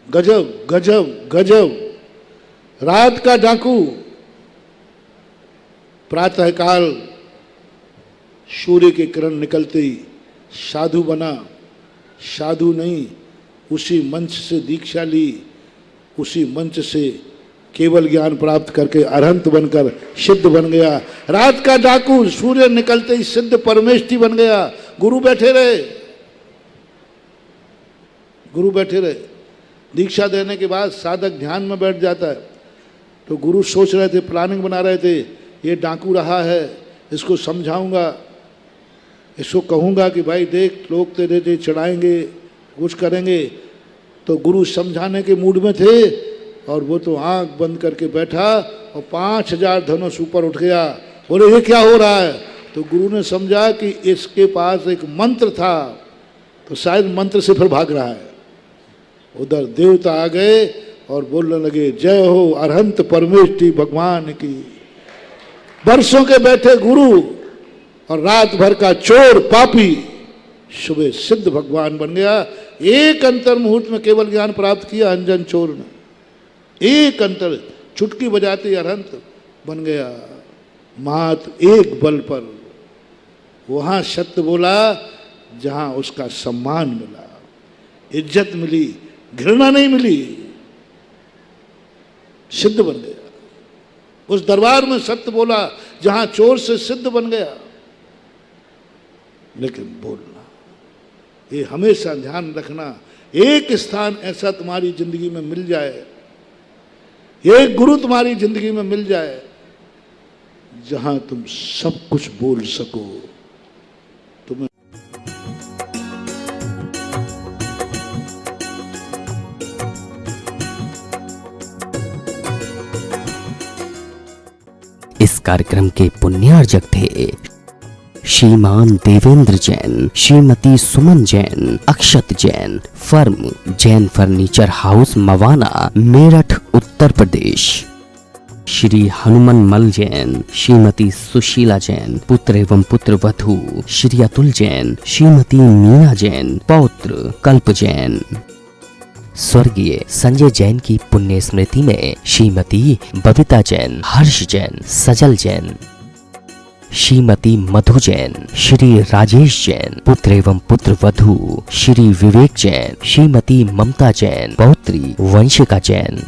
गजब गजब गजब। रात का डाकू प्रातःकाल सूर्य की किरण निकलते ही साधु बना। साधु नहीं, उसी मंच से दीक्षा ली, उसी मंच से केवल ज्ञान प्राप्त करके अरहंत बनकर सिद्ध बन गया। रात का डाकू सूर्य निकलते ही सिद्ध परमेष्ठी बन गया। गुरु बैठे रहे, गुरु बैठे रहे। दीक्षा देने के बाद साधक ध्यान में बैठ जाता है, तो गुरु सोच रहे थे, प्लानिंग बना रहे थे, ये डाकू रहा है, इसको समझाऊंगा, इसको कहूंगा कि भाई देख, लोग तेरे चढ़ाएंगे, कुछ करेंगे। तो गुरु समझाने के मूड में थे, और वो तो आंख बंद करके बैठा और 5000 धनुष ऊपर उठ गया। बोले, ये क्या हो रहा है? तो गुरु ने समझा कि इसके पास एक मंत्र था, तो शायद मंत्र से फिर भाग रहा है। उधर देवता आ गए और बोलने लगे, जय हो अरहंत परमेष्ठी भगवान की। वर्षों के बैठे गुरु और रात भर का चोर पापी सुबह सिद्ध भगवान बन गया। एक अंतर मुहूर्त में केवल ज्ञान प्राप्त किया अंजन चोर ने। एक अंतर, चुटकी बजाते अरहंत बन गया, मात्र एक बल पर। वहां सत्य बोला जहां उसका सम्मान मिला, इज्जत मिली, घृणा नहीं मिली, सिद्ध बन गया। उस दरबार में सत्य बोला जहां चोर से सिद्ध बन गया। लेकिन बोलना, ये हमेशा ध्यान रखना, एक स्थान ऐसा तुम्हारी जिंदगी में मिल जाए, एक गुरु तुम्हारी जिंदगी में मिल जाए, जहां तुम सब कुछ बोल सको। तुम्हें इस कार्यक्रम के पुण्यार्जक थे Shriman Devendra Jain, Shrimati Suman Jain, Akshat Jain, firm Jain Furniture House Mawana, Meerut Uttar Pradesh. Shri Hanuman Mal Jain, Shrimati Sushila Jain, पुत्र एवं पुत्र वधू श्री अतुल जैन, श्रीमती मीना जैन, पौत्र कल्प जैन। स्वर्गीय संजय जैन की पुण्य स्मृति में श्रीमती बबीता जैन, हर्ष जैन, सजल जैन, श्रीमती मधु जैन, श्री राजेश जैन, पुत्र एवं पुत्र वधू श्री विवेक जैन, श्रीमती ममता जैन, पौत्री वंशिका जैन।